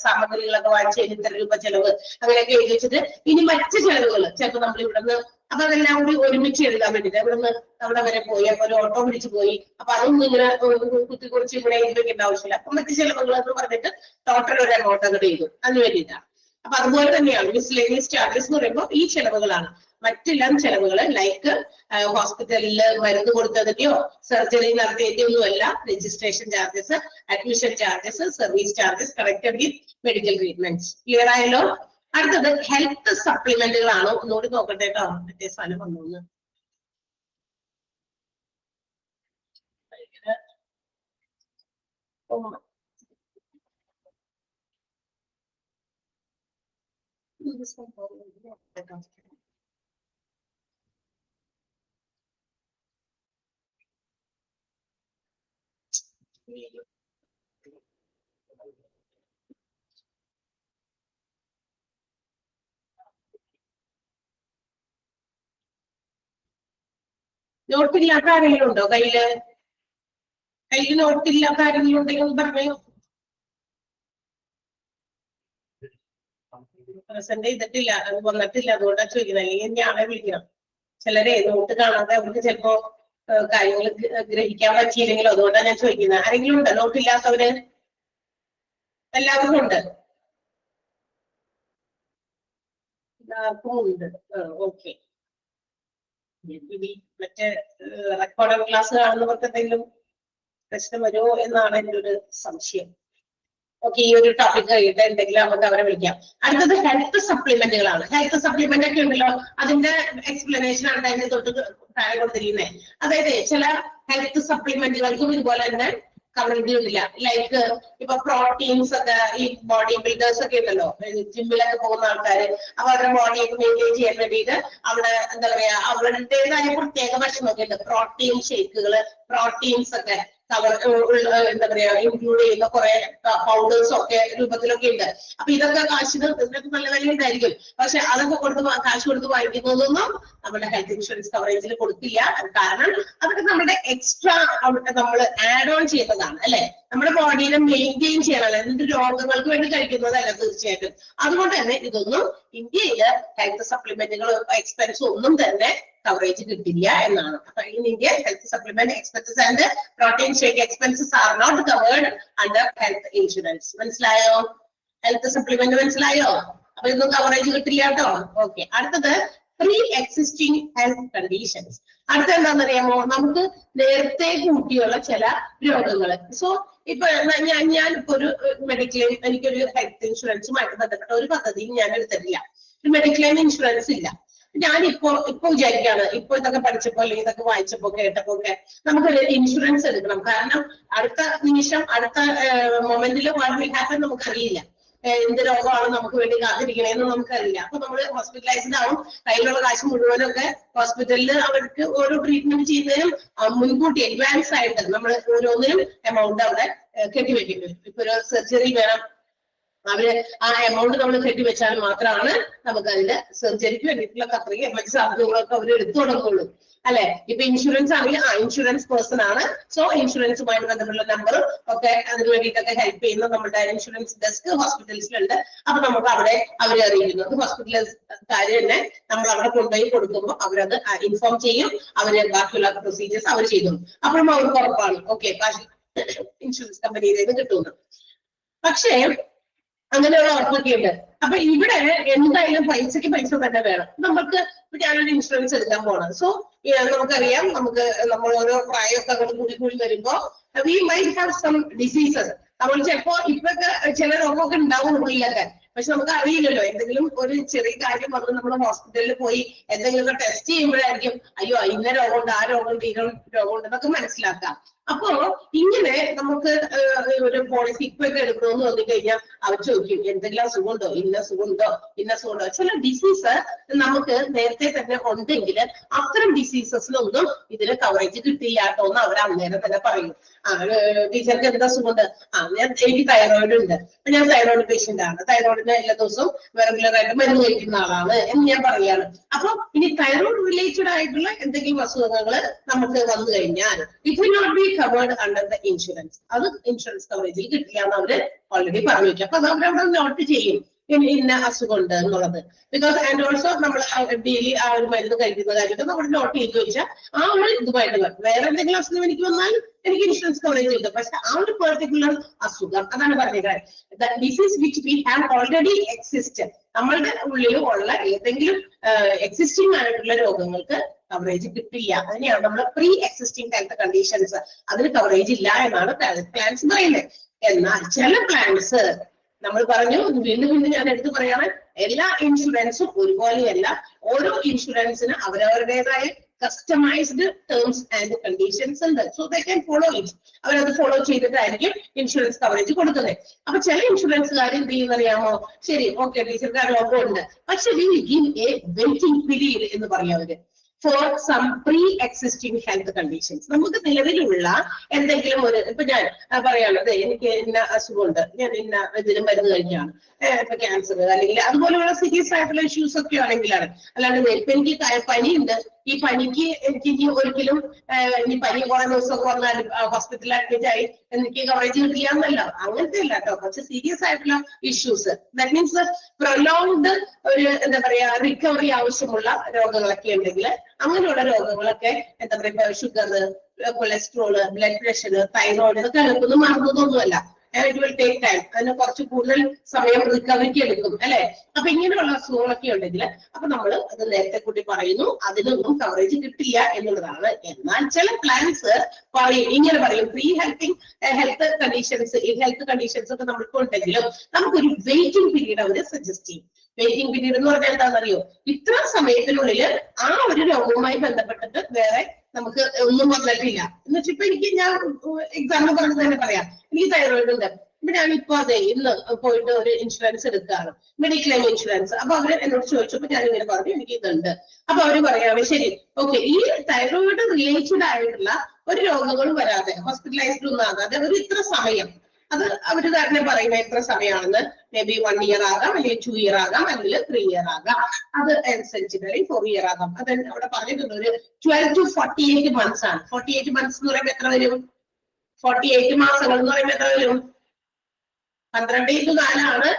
സാമഗ്രികളൊക്കെ വാങ്ങിച്ചതിന് ഇത്ര രൂപ ചെലവ് അങ്ങനെയൊക്കെ എഴുതി വെച്ചിട്ട് ഇനി മറ്റ് ചെലവുകൾ ചിലപ്പോൾ നമ്മൾ ഇവിടുന്ന് അപ്പൊ അതെല്ലാം കൂടി ഒരുമിച്ച് എഴുതാൻ വേണ്ടിട്ട് ഇവിടുന്ന് അവിടെ വരെ പോയി, അപ്പൊ ഒരു ഓട്ടോ പിടിച്ച് പോയി, അപ്പൊ അതൊന്നും ഇങ്ങനെ കുറിച്ച് ഇവിടെ എഴുതി വെക്കേണ്ട ആവശ്യമില്ല. അപ്പൊ മറ്റ് ചെലവുകൾ എന്ന് പറഞ്ഞിട്ട് ടോട്ടൽ ഒരു എമൗണ്ട് അങ്ങോട്ട് എഴുതും അതിന് വേണ്ടിയിട്ടാണ്. അപ്പൊ അതുപോലെ തന്നെയാണ് മിസ്ലേനിയസ് ചാർജസ് എന്ന് പറയുമ്പോൾ ഈ ചെലവുകളാണ്. മറ്റെല്ലാം ചെലവുകൾ ലൈക്ക് ഹോസ്പിറ്റലിൽ മരുന്ന് കൊടുത്തതിന്റെയോ സർജറി നടത്തിയതിന്റെയോ ഒന്നുമല്ല. Registration charges, admission charges, service charges connected with medical treatments. Clear ആയല്ലോ? അടുത്തത് ഹെൽത്ത് സപ്ലിമെന്റുകളാണോ ഒന്നുകൂടി നോക്കട്ടെ കേട്ടോ, മറ്റേ സ്ഥലം വന്നു. നോട്ടില്ലാത്ത ആരെങ്കിലും ഉണ്ടോ കയ്യില് നോട്ടില്ലാത്ത ആരെങ്കിലും ഉണ്ടെങ്കിൽ പറഞ്ഞു. പ്രസന്റ് ചെയ്തിട്ടില്ല, അത് വന്നിട്ടില്ല, അതുകൊണ്ടാണ് ചോദിക്കുന്നത്. അല്ലെങ്കിൽ ഞാനെ വിളിക്കണം. ചിലരെ നോട്ട് കാണാതെ അവർക്ക് ചിലപ്പോ കാര്യങ്ങൾ ഗ്രഹിക്കാൻ പറ്റിയില്ലെങ്കിലും അതുകൊണ്ടാണ് ഞാൻ ചോദിക്കുന്നത്. ആരെങ്കിലും ഉണ്ട് നോട്ടില്ലാത്തവര്? എല്ലാവർക്കും ഉണ്ട്, എല്ലാവർക്കും ഉണ്ട്. ഓക്കെ. മറ്റേ റെക്കോർഡഡ് ക്ലാസ് കാണുന്നവർക്ക് എന്തെങ്കിലും പ്രശ്നം വരുമോ എന്നാണ് എൻ്റെ ഒരു സംശയം. ഓക്കെ, ഈ ഒരു ടോപ്പിക് കഴിയിട്ട് എന്തെങ്കിലും നമുക്ക് അവരെ വിളിക്കാം. അടുത്തത് ഹെൽത്ത് സപ്ലിമെന്റുകളാണ്. ഹെൽത്ത് സപ്ലിമെന്റ് ഒക്കെ ഉണ്ടല്ലോ, അതിന്റെ എക്സ്പ്ലനേഷൻ ആണ് അതിന്റെ തൊട്ട് താഴെ കൊടുത്തിരിക്കുന്നത്. അതായത് ചില ഹെൽത്ത് സപ്ലിമെന്റുകൾക്കും ഇതുപോലെ തന്നെ കവറേജ് ഇല്ല. ലൈക്ക് ഇപ്പൊ പ്രോട്ടീൻസ് ഒക്കെ ഈ ബോഡി ബിൽഡേഴ്സ് ഒക്കെ ഉണ്ടല്ലോ, ജിമ്മിലൊക്കെ പോകുന്ന ആൾക്കാര്, അപ്പൊ അവരുടെ ബോഡിയൊക്കെ മെയിൻറ്റെയിൻ ചെയ്യാൻ വേണ്ടിയിട്ട് അവിടെ എന്താ പറയാ അവരുടേതായ പ്രത്യേക ഭക്ഷണമൊക്കെ ഉണ്ട്. പ്രോട്ടീൻ ഷേക്കുകള്, പ്രോട്ടീൻസ് ഒക്കെ എന്താ പറയാ ഇൻക്ലൂഡ് ചെയ്യുന്ന കുറെ പൗഡേഴ്സ് ഒക്കെ രൂപത്തിലൊക്കെ ഉണ്ട്. അപ്പൊ ഇതൊക്കെ കാശിന് ഇതിനൊക്കെ നല്ല വില ഉണ്ടായിരിക്കും. പക്ഷെ അതൊക്കെ കാശ് കൊടുത്ത് വാങ്ങിക്കുന്നതൊന്നും നമ്മുടെ ഹെൽത്ത് ഇൻഷുറൻസ് കവറേജിൽ കൊടുക്കില്ല. കാരണം അതൊക്കെ നമ്മുടെ എക്സ്ട്രാ നമ്മൾ ആഡ് ഓൺ ചെയ്യുന്നതാണ് അല്ലെ. നമ്മുടെ ബോഡിയെ മെയിൻറ്റെയിൻ ചെയ്യണമല്ലോ, എന്നിട്ട് രോഗങ്ങൾക്ക് വേണ്ടി കഴിക്കുന്നതല്ല തീർച്ചയായിട്ടും. അതുകൊണ്ട് തന്നെ ഇതൊന്നും ഇന്ത്യയില് ഹെൽത്ത് സപ്ലിമെന്റുകൾ എക്സ്പെൻസ് ഒന്നും തന്നെ കവറേജ് കിട്ടില്ല എന്നാണ്. In India, health supplement expenses and protein shake expenses are not covered under health insurance. മനസ്സിലായോ? ഹെൽത്ത് സപ്ലിമെന്റ് മനസ്സിലായോ? അപ്പൊ ഇതൊന്നും കവറേജ് കിട്ടില്ല കേട്ടോ. ഓക്കെ, അടുത്തത് പ്രീ എക്സിസ്റ്റിംഗ് ഹെൽത്ത് കണ്ടീഷൻസ്. അടുത്ത എന്താണെന്നറിയാമോ, നമുക്ക് നേരത്തെ കൂട്ടിയുള്ള ചില രോഗങ്ങള്. സോ ഇപ്പൊ ഞാനിപ്പോ ഒരു മെഡിക്ലെയിം, എനിക്കൊരു ഹെൽത്ത് ഇൻഷുറൻസുമായിട്ട് ബന്ധപ്പെട്ട ഒരു പദ്ധതിയും ഞാൻ എടുത്തിട്ടില്ല. മെഡിക്ലെയിം ഇൻഷുറൻസ് ഇല്ല. ഞാനിപ്പോ വിചാരിക്കാണ്, ഇപ്പൊ ഇതൊക്കെ പഠിച്ചപ്പോ അല്ലെങ്കിൽ ഇതൊക്കെ വായിച്ചപ്പോ കേട്ടപ്പോ ഒക്കെ നമുക്കൊരു ഇൻഷുറൻസ് എടുക്കണം. കാരണം അടുത്ത നിമിഷം അടുത്ത മൊമെന്റിൽ വാട്ട് വിൽ ഹാപ്പൻ നമുക്കറിയില്ല. എന്ത് രോഗമാണ് നമുക്ക് വേണ്ടി കാത്തിരിക്കണേന്ന് നമുക്കറിയില്ല. അപ്പൊ നമ്മൾ ഹോസ്പിറ്റലൈസ്ഡ് ആവും. കയ്യിലുള്ള കാശ് മുഴുവനൊക്കെ ഹോസ്പിറ്റലിൽ അവർക്ക് ഓരോ ട്രീറ്റ്മെന്റ് ചെയ്യുന്നതിനും മുൻകൂട്ടി അഡ്വാൻസ് ആയിട്ട് നമ്മൾ ഓരോന്നിനും എമൗണ്ട് അവിടെ കെട്ടിവെക്കേണ്ടി വരും. ഇപ്പൊ ഒരു സർജറി വേണം, അവര് ആ എമൗണ്ട് നമ്മൾ കെട്ടിവെച്ചാൽ മാത്രമാണ് നമുക്ക് അതിന്റെ സർജറിക്ക് വേണ്ടിയിട്ടുള്ള അത്രയും മറ്റു സാധനങ്ങളൊക്കെ അവർ എടുത്തു തുടങ്ങുള്ളൂ അല്ലെ. ഇപ്പൊ ഇൻഷുറൻസ് ആണെങ്കിൽ ഇൻഷുറൻസ് പേഴ്സൺ ആണ്. സോ ഇൻഷുറൻസുമായിട്ട് ബന്ധപ്പെട്ടുള്ള നമ്പർ ഒക്കെ അതിന് വേണ്ടിയിട്ടൊക്കെ ഹെൽപ്പ് ചെയ്യുന്ന നമ്മുടെ ഇൻഷുറൻസ് ഡെസ്ക് ഹോസ്പിറ്റൽസിലുണ്ട്. അപ്പൊ നമുക്ക് അവിടെ അവരെ അറിയിക്കുന്നത് ഹോസ്പിറ്റലുകാര് തന്നെ നമ്മൾ അവിടെ കൊണ്ടുപോയി കൊടുക്കുമ്പോൾ അവരത് ഇൻഫോം ചെയ്യും. അവര് ബാക്കിയുള്ള പ്രൊസീജിയേഴ്സ് അവർ ചെയ്തു. അപ്പോഴും അവർക്ക് ഉറപ്പാണ് ഓക്കെ കാശ് ഇൻഷുറൻസ് കമ്പനിയിൽ നിന്ന് കിട്ടുന്നു. പക്ഷേ അങ്ങനെയുള്ള ഉറപ്പൊക്കെ ഉണ്ട്. അപ്പൊ ഇവിടെ എന്തായാലും പൈസക്ക് പൈസ തന്നെ വേണം. നമുക്ക് ഞാനൊരു ഇൻഷുറൻസ് എടുക്കാൻ പോകണം. സോ നമുക്കറിയാം, നമ്മൾ ഓരോ പ്രായമൊക്കെ അങ്ങോട്ട് കൂടി വരുമ്പോ we might have some diseases. നമ്മൾ ചിലപ്പോ ഇപ്പൊക്കെ ചില രോഗമൊക്കെ ഉണ്ടാവും ഉള്ളിലൊക്കെ. പക്ഷെ നമുക്ക് അറിയില്ലല്ലോ, എന്തെങ്കിലും ഒരു ചെറിയ കാര്യം വന്ന് നമ്മൾ ഹോസ്പിറ്റലിൽ പോയി എന്തെങ്കിലുമൊക്കെ ടെസ്റ്റ് ചെയ്യുമ്പോഴായിരിക്കും അയ്യോ ഇന്ന രോഗമുണ്ട്, ആ രോഗമുണ്ട്, ഈ രോഗമുണ്ട് എന്നൊക്കെ മനസ്സിലാക്കാം. അപ്പോ ഇങ്ങനെ നമുക്ക് ഒരു പോളിസി ഇപ്പൊക്കെ എടുക്കണമെന്ന് വന്നു കഴിഞ്ഞാൽ അവർ ചോദിക്കും എന്തെങ്കിലും അസുഖമുണ്ടോ, ഇന്ന സുഖമുണ്ടോ, ഇന്ന സുഖമുണ്ടോ. ചില ഡിസീസ് നമുക്ക് നേരത്തെ തന്നെ ഉണ്ടെങ്കിൽ അത്തരം ഡിസീസസിലൊന്നും ഇതിന് കവറേജ് കിട്ടില്ലാട്ടോ എന്ന് അവർ അന്നേരം തന്നെ പറയും. ടീച്ചർക്ക് എന്താ സുഖമുണ്ട്, എനിക്ക് തൈറോയിഡ് ഉണ്ട്, ഞാൻ തൈറോയിഡ് പേഷ്യന്റ് ആണ്, തൈറോയിഡിന് എല്ലാ ദിവസവും റെഗുലർ ആയിട്ട് മരുന്ന് കഴിക്കുന്ന ആളാണ് എന്ന് ഞാൻ പറയാണ്. അപ്പൊ ഇനി തൈറോയിഡ് റിലേറ്റഡ് ആയിട്ടുള്ള എന്തെങ്കിലും അസുഖങ്ങൾ നമുക്ക് വന്നു കഴിഞ്ഞാൽ it will not be covered under the insurance. അത് ഇൻഷുറൻസ് കവറേജിൽ കിട്ടില്ല എന്ന് അവര് ഓൾറെഡി പറഞ്ഞു വെച്ചു. അപ്പൊ അത് അവരവിടെ നോട്ട് ചെയ്യും ഇന്ന അസുഖമുണ്ട് എന്നുള്ളത്. ബിക്കോസ് ആൻഡ് ഓൾസോ നമ്മൾ ഡെയിലി ആ ഒരു മരുന്ന് കഴിക്കുന്ന കാര്യമൊക്കെ നമ്മൾ നോട്ട് ചെയ്ത് വെച്ചാൽ ആ ഒരു ഇതുമായിട്ട് വേറെ എന്തെങ്കിലും അസുഖം എനിക്ക് വന്നാൽ എനിക്ക് ഇൻഷുറൻസ് കവറേജ് കിട്ടും. പക്ഷെ ആ ഒരു പെർട്ടിക്കുലർ അസുഖം അതാണ് പറഞ്ഞത് disease which we have already exist. നമ്മളുടെ ഉള്ളിൽ ഉള്ള ഏതെങ്കിലും എക്സിസ്റ്റിംഗ് ആയിട്ടുള്ള രോഗങ്ങൾക്ക് കവറേജ് കിട്ടില്ല. അതിനെയാണ് നമ്മൾ പ്രീ എക്സിസ്റ്റിംഗ് ഹെൽത്ത് കണ്ടീഷൻസ്, അതിന് കവറേജ് ഇല്ല എന്നാണ് പ്ലാൻസ് പറയുന്നത്. എന്നാൽ ചില പ്ലാൻസ് നമ്മൾ പറഞ്ഞു, വീണ്ടും ഞാൻ എടുത്തു പറയാണ്, എല്ലാ ഇൻഷുറൻസും ഒരുപോലെയല്ല. ഓരോ ഇൻഷുറൻസിന് അവരവരുടേതായ കസ്റ്റമൈസ്ഡ് ടേംസ് ആൻഡ് കണ്ടീഷൻസ് ഉണ്ട്. So they can follow it. അവരത് ഫോളോ ചെയ്തിട്ടായിരിക്കും ഇൻഷുറൻസ് കവറേജ് കൊടുക്കുന്നത്. അപ്പൊ ചില ഇൻഷുറൻസുകാർ എന്ത് ചെയ്യുന്നറിയാമോ, ശരി ഓക്കെ ടീച്ചർക്ക് ആ രോഗമുണ്ട്, പക്ഷെ we will give a waiting period എന്ന് പറയും അവര് for some pre existing health conditions. നമുക്ക് നിലവിലുള്ള എന്തെങ്കിലും ഒരു ഇപ്പൊ ഞാൻ പറയാനുള്ളത് എനിക്ക് ഇന്ന അസുഖമുണ്ട്, ഞാൻ ഇന്ന ഇതിന് മരുന്ന് കഴിഞ്ഞാണ്, ഇപ്പൊ ക്യാൻസർ അല്ലെങ്കിൽ അതുപോലെയുള്ള സീരിയസ് ആയിട്ടുള്ള ഇഷ്യൂസ് ഒക്കെ ആണെങ്കിലാണ്. അല്ലാണ്ട് ഇപ്പൊ എനിക്ക് പനിയുണ്ട്, ഈ പനിക്ക് എനിക്ക് ഇനി ഒരിക്കലും ഇനി പനി കുറെ ദിവസമൊക്കെ വന്നാൽ ഹോസ്പിറ്റലിൽ അഡ്മിറ്റ് ആയി എനിക്ക് കവറേജ് കിട്ടില്ല എന്നല്ല, അങ്ങനത്തെ അല്ല കേട്ടോ. കുറച്ച് സീരിയസ് ആയിട്ടുള്ള ഇഷ്യൂസ്, ദാറ്റ് മീൻസ് പ്രൊലോങ്ഡ് ഒരു എന്താ പറയാ റിക്കവറി ആവശ്യമുള്ള രോഗങ്ങളൊക്കെ ഉണ്ടെങ്കിൽ അങ്ങനെയുള്ള രോഗങ്ങളൊക്കെ എന്താ പറയാ sugar, cholesterol, blood pressure, thyroid ഇതൊക്കെ എടുക്കുന്നു മറന്നതൊന്നുമല്ല. It will take time. അതിന് കുറച്ച് കൂടുതൽ സമയം റിക്കവറിക്ക് എടുക്കും അല്ലെ. അപ്പൊ ഇങ്ങനെയുള്ള അസുഖങ്ങളൊക്കെ ഉണ്ടെങ്കിൽ അപ്പൊ നമ്മൾ അത് നേരത്തെ കൂട്ടി പറയുന്നു അതിനൊന്നും കവറേജ് കിട്ടില്ല എന്നുള്ളതാണ്. എന്നാൽ ചില പ്ലാൻസ് പറയും, ഇങ്ങനെ പറയും, പ്രീ ഹെൽത്ത് കണ്ടീഷൻസ് ഒക്കെ നമുക്ക് ഉണ്ടെങ്കിലും നമുക്കൊരു വെയിറ്റിംഗ് പീരീഡ് അവർ സജസ്റ്റ് ചെയ്യും. വെയിറ്റിംഗ് പീരീഡ് എന്ന് പറഞ്ഞാൽ എന്താണെന്നറിയോ, ഇത്ര സമയത്തിനുള്ളിൽ ആ ഒരു രോഗവുമായി ബന്ധപ്പെട്ടിട്ട് വേറെ നമുക്ക് ഒന്നും വന്നിട്ടില്ല എന്ന് വെച്ചാൽ ഇപ്പൊ എനിക്ക് ഞാൻ എക്സാമ്പിൾ പറഞ്ഞത് തന്നെ പറയാം, എനിക്ക് തൈറോയിഡ് ഉണ്ട്. ഇപ്പൊ ഞാനിപ്പോ അതെ ഇന്ന് പോയിട്ട് ഒരു ഇൻഷുറൻസ് എടുക്കുകയാണ്, മെഡിക്ലെയിം ഇൻഷുറൻസ്. അപ്പൊ അവര് എന്നോട് ചോദിച്ചപ്പോ ഞാൻ ഇങ്ങനെ പറഞ്ഞു എനിക്ക് ഇതുണ്ട്. അപ്പൊ അവര് പറയാം ശരി ഓക്കെ, ഈ തൈറോയിഡ് റിലേറ്റഡ് ആയിട്ടുള്ള ഒരു രോഗങ്ങളും വരാതെ ഹോസ്പിറ്റലൈസ്ഡ് ഒന്നും ആകാതെ ഒരു ഇത്ര സമയം, അത് അവര് തന്നെ പറയുന്നത് എത്ര സമയമാണെന്ന്, മേ ബി 1 year ആകാം, അല്ലെങ്കിൽ 2 year ആകാം, അല്ലെങ്കിൽ 3 year ആകാം, അത് അനുസരിച്ചിട്ട് 4 year ആകാം. അത് അവിടെ പറഞ്ഞിട്ടുണ്ട് ഒരു 12 to 48 months ആണ്. 48 months എന്ന് പറയുമ്പോൾ എത്ര വരും, 48 മാസങ്ങൾ എന്ന് പറയുമ്പോൾ എത്ര വരും, 12 × 4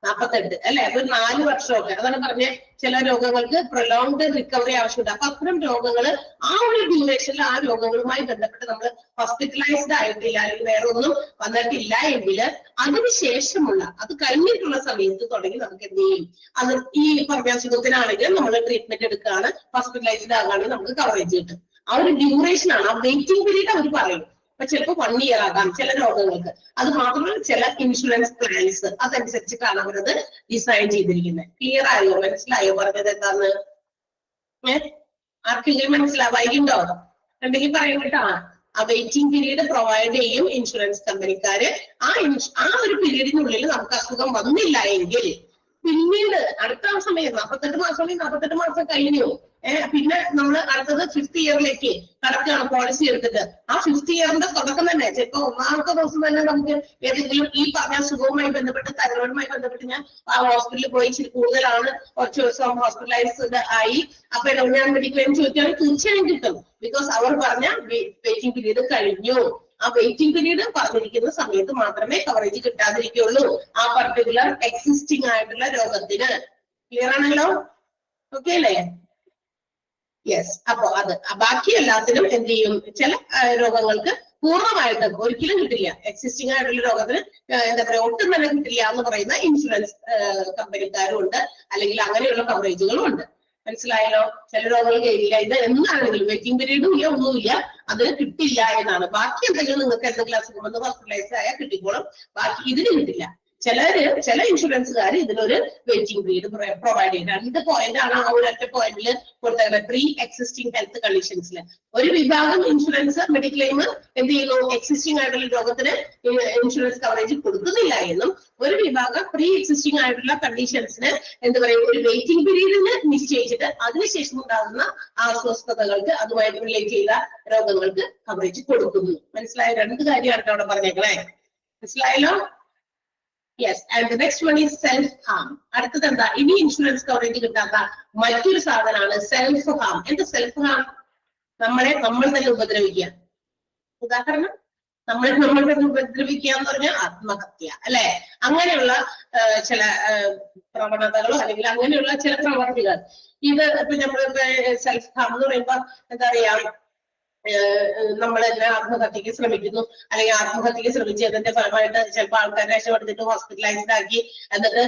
= 48 അല്ലെ. അപ്പൊ 4 വർഷമൊക്കെ അതാണ് പറഞ്ഞ ചില രോഗങ്ങൾക്ക് പ്രൊലോങ്ഡ് റിക്കവറി ആവശ്യമുണ്ട്. അപ്പൊ അത്തരം രോഗങ്ങൾ ആ ഒരു ഡ്യൂറേഷനിൽ ആ രോഗങ്ങളുമായി ബന്ധപ്പെട്ട് നമ്മൾ ഹോസ്പിറ്റലൈസ്ഡ് ആയിട്ടില്ല അല്ലെങ്കിൽ വേറെ ഒന്നും വന്നിട്ടില്ല എങ്കിൽ അതിനുശേഷമുള്ള അത് കഴിഞ്ഞിട്ടുള്ള സമയത്ത് തുടങ്ങി നമുക്ക് എന്ത് ചെയ്യും, അത് ഈ പറഞ്ഞ അസുഖത്തിനാണെങ്കിൽ നമ്മൾ ട്രീറ്റ്മെന്റ് എടുക്കുകയാണ്, ഹോസ്പിറ്റലൈസ്ഡ് ആകാണെങ്കിൽ നമുക്ക് കവറേജ് കിട്ടും. ആ ഒരു ഡ്യൂറേഷൻ ആണ്, ആ വെയിറ്റിംഗ് പീരീഡ് അവർ പറയും. അപ്പൊ ചിലപ്പോൾ 1 year ആകാം ചില രോഗങ്ങൾക്ക്. അത് മാത്രമല്ല ചില ഇൻഷുറൻസ് പ്ലാൻസ് അതനുസരിച്ചിട്ടാണ് അവരത് ഡിസൈൻ ചെയ്തിരിക്കുന്നത്. ക്ലിയർ ആയോ, മനസ്സിലായോ പറഞ്ഞത് എന്താന്ന്? ആർക്കെങ്കിലും മനസ്സിലാവായിണ്ടോ? എന്തെങ്കിലും പറയും കേട്ടോ. ആ വെയിറ്റിംഗ് പീരീഡ് പ്രൊവൈഡ് ചെയ്യും ഇൻഷുറൻസ് കമ്പനിക്കാര്. ആ ഒരു പീരീഡിനുള്ളിൽ നമുക്ക് അസുഖം വന്നില്ല എങ്കിൽ പിന്നീട് അടുത്ത സമയം 48 മാസം 48 മാസം കഴിഞ്ഞു, പിന്നെ നമ്മൾ അടുത്തത് 5th ഇയറിലേക്ക് കടക്കുകയാണ് പോളിസി എടുത്തിട്ട്. ആ 5th ഇയറിന്റെ തുടക്കം തന്നെ ചിലപ്പോ 1ാമത്തെ ദിവസം തന്നെ നമുക്ക് ഏതെങ്കിലും ഈ പറഞ്ഞ അസുഖവുമായി ബന്ധപ്പെട്ട് തൈറോയിഡുമായി ബന്ധപ്പെട്ട് ഞാൻ ആ ഹോസ്പിറ്റലിൽ പോയി ഇച്ചിരി കൂടുതലാണ്, കുറച്ച് ദിവസം ഹോസ്പിറ്റലൈസ്ഡ് ആയി, അപ്പൊ ഞാൻ മെഡിക്ലെയിം ചോദിക്കുകയാണെങ്കിൽ തീർച്ചയായും കിട്ടും. ബിക്കോസ് അവർ പറഞ്ഞ വെയിറ്റിംഗ് പീരീഡ് കഴിഞ്ഞു. ആ വെയിറ്റിംഗ് പീരീഡ് പറഞ്ഞിരിക്കുന്ന സമയത്ത് മാത്രമേ കവറേജ് കിട്ടാതിരിക്കുള്ളൂ ആ പർട്ടിക്കുലർ എക്സിസ്റ്റിംഗ് ആയിട്ടുള്ള രോഗത്തിന്. ക്ലിയർ ആണല്ലോ? ഓക്കെ അല്ലേ? യെസ്. അപ്പൊ അത് ബാക്കി എല്ലാത്തിനും എന്ത് ചെയ്യും, ചില രോഗങ്ങൾക്ക് പൂർണ്ണമായിട്ട് ഒരിക്കലും കിട്ടില്ല. എക്സിസ്റ്റിംഗ് ആയിട്ടുള്ള രോഗത്തിന് എന്താ പറയാ ഒട്ടും തന്നെ കിട്ടില്ല എന്ന് പറയുന്ന ഇൻഷുറൻസ് കമ്പനിക്കാരും ഉണ്ട്, അല്ലെങ്കിൽ അങ്ങനെയുള്ള കവറേജുകളും ഉണ്ട്. മനസ്സിലായല്ലോ? ചില രോഗങ്ങൾ കഴിയില്ല. ഇത് എന്താണെങ്കിലും വെയിറ്റിംഗ് പീരീഡും ഇല്ല, ഒന്നുമില്ല, അത് കിട്ടില്ല എന്നാണ്. ബാക്കി എന്തെങ്കിലും നിങ്ങൾക്ക് എന്തെങ്കിലും അസുഖം വന്ന് ഹോസ്പിറ്റലൈസ് ആയാൽ കിട്ടിക്കോളും, ബാക്കി ഇതിന് കിട്ടില്ല. ചില ഇൻഷുറൻസുകാർ ഇതിനൊരു വെയിറ്റിംഗ് പീരീഡ് പ്രൊവൈഡ് ചെയ്യും. 2 പോയിന്റ് ആണ് ആ ഒരു ഒറ്റ പോയിന്റിൽ കൊടുത്തത്. പ്രീ എക്സിസ്റ്റിംഗ് ഹെൽത്ത് കണ്ടീഷൻസിൽ ഒരു വിഭാഗം ഇൻഷുറൻസ് മെഡിക്ലെയിം എന്ത് ചെയ്യുന്നു, എക്സിസ്റ്റിംഗ് ആയിട്ടുള്ള രോഗത്തിന് ഇൻഷുറൻസ് കവറേജ് കൊടുക്കുന്നില്ല എന്നും, ഒരു വിഭാഗം പ്രീ എക്സിസ്റ്റിംഗ് ആയിട്ടുള്ള കണ്ടീഷൻസിന് എന്ത് പറയും ഒരു വെയിറ്റിംഗ് പീരീഡിന് നിശ്ചയിച്ചിട്ട് അതിനുശേഷം ഉണ്ടാകുന്ന അസ്വസ്ഥതകൾക്ക് അതുമായിട്ട് റിലേറ്റ് ചെയ്ത രോഗങ്ങൾക്ക് കവറേജ് കൊടുക്കുന്നു. മനസ്സിലായ? 2 കാര്യമാണ് അവിടെ പറഞ്ഞേക്കണേ. മനസ്സിലായല്ലോ? Yes. And the next one is self harm. അടുത്തത് എന്താ, ഇനി ഇൻഷുറൻസ് കവറേജ് കിട്ടാത്ത മറ്റൊരു സാധനമാണ് സെൽഫ് ഹാം. എന്താ സെൽഫ് ഹാം? നമ്മൾ തന്നെ ഉപദ്രവിക്കുക. ഉദാഹരണം, നമ്മൾ തന്നെ ഉപദ്രവിക്കുക എന്ന് പറഞ്ഞാൽ ആത്മഹത്യ, അല്ലെ? അങ്ങനെയുള്ള ചില പ്രവണതകളോ അല്ലെങ്കിൽ അങ്ങനെയുള്ള ചില പ്രവർത്തികൾ. ഇത് ഇപ്പൊ നമ്മൾ സെൽഫ് ഹാം എന്ന് പറയുമ്പോ എന്താ പറയാ, നമ്മൾ തന്നെ ആത്മഹത്യക്ക് ശ്രമിക്കുന്നു, അല്ലെങ്കിൽ ആത്മഹത്യക്ക് ശ്രമിച്ചതിന്റെ ഫലമായിട്ട് ചിലപ്പോൾ ആൾക്കാരെ രക്ഷപ്പെടുത്തിട്ട് ഹോസ്പിറ്റലൈസ്ഡ് ആക്കി, എന്നിട്ട്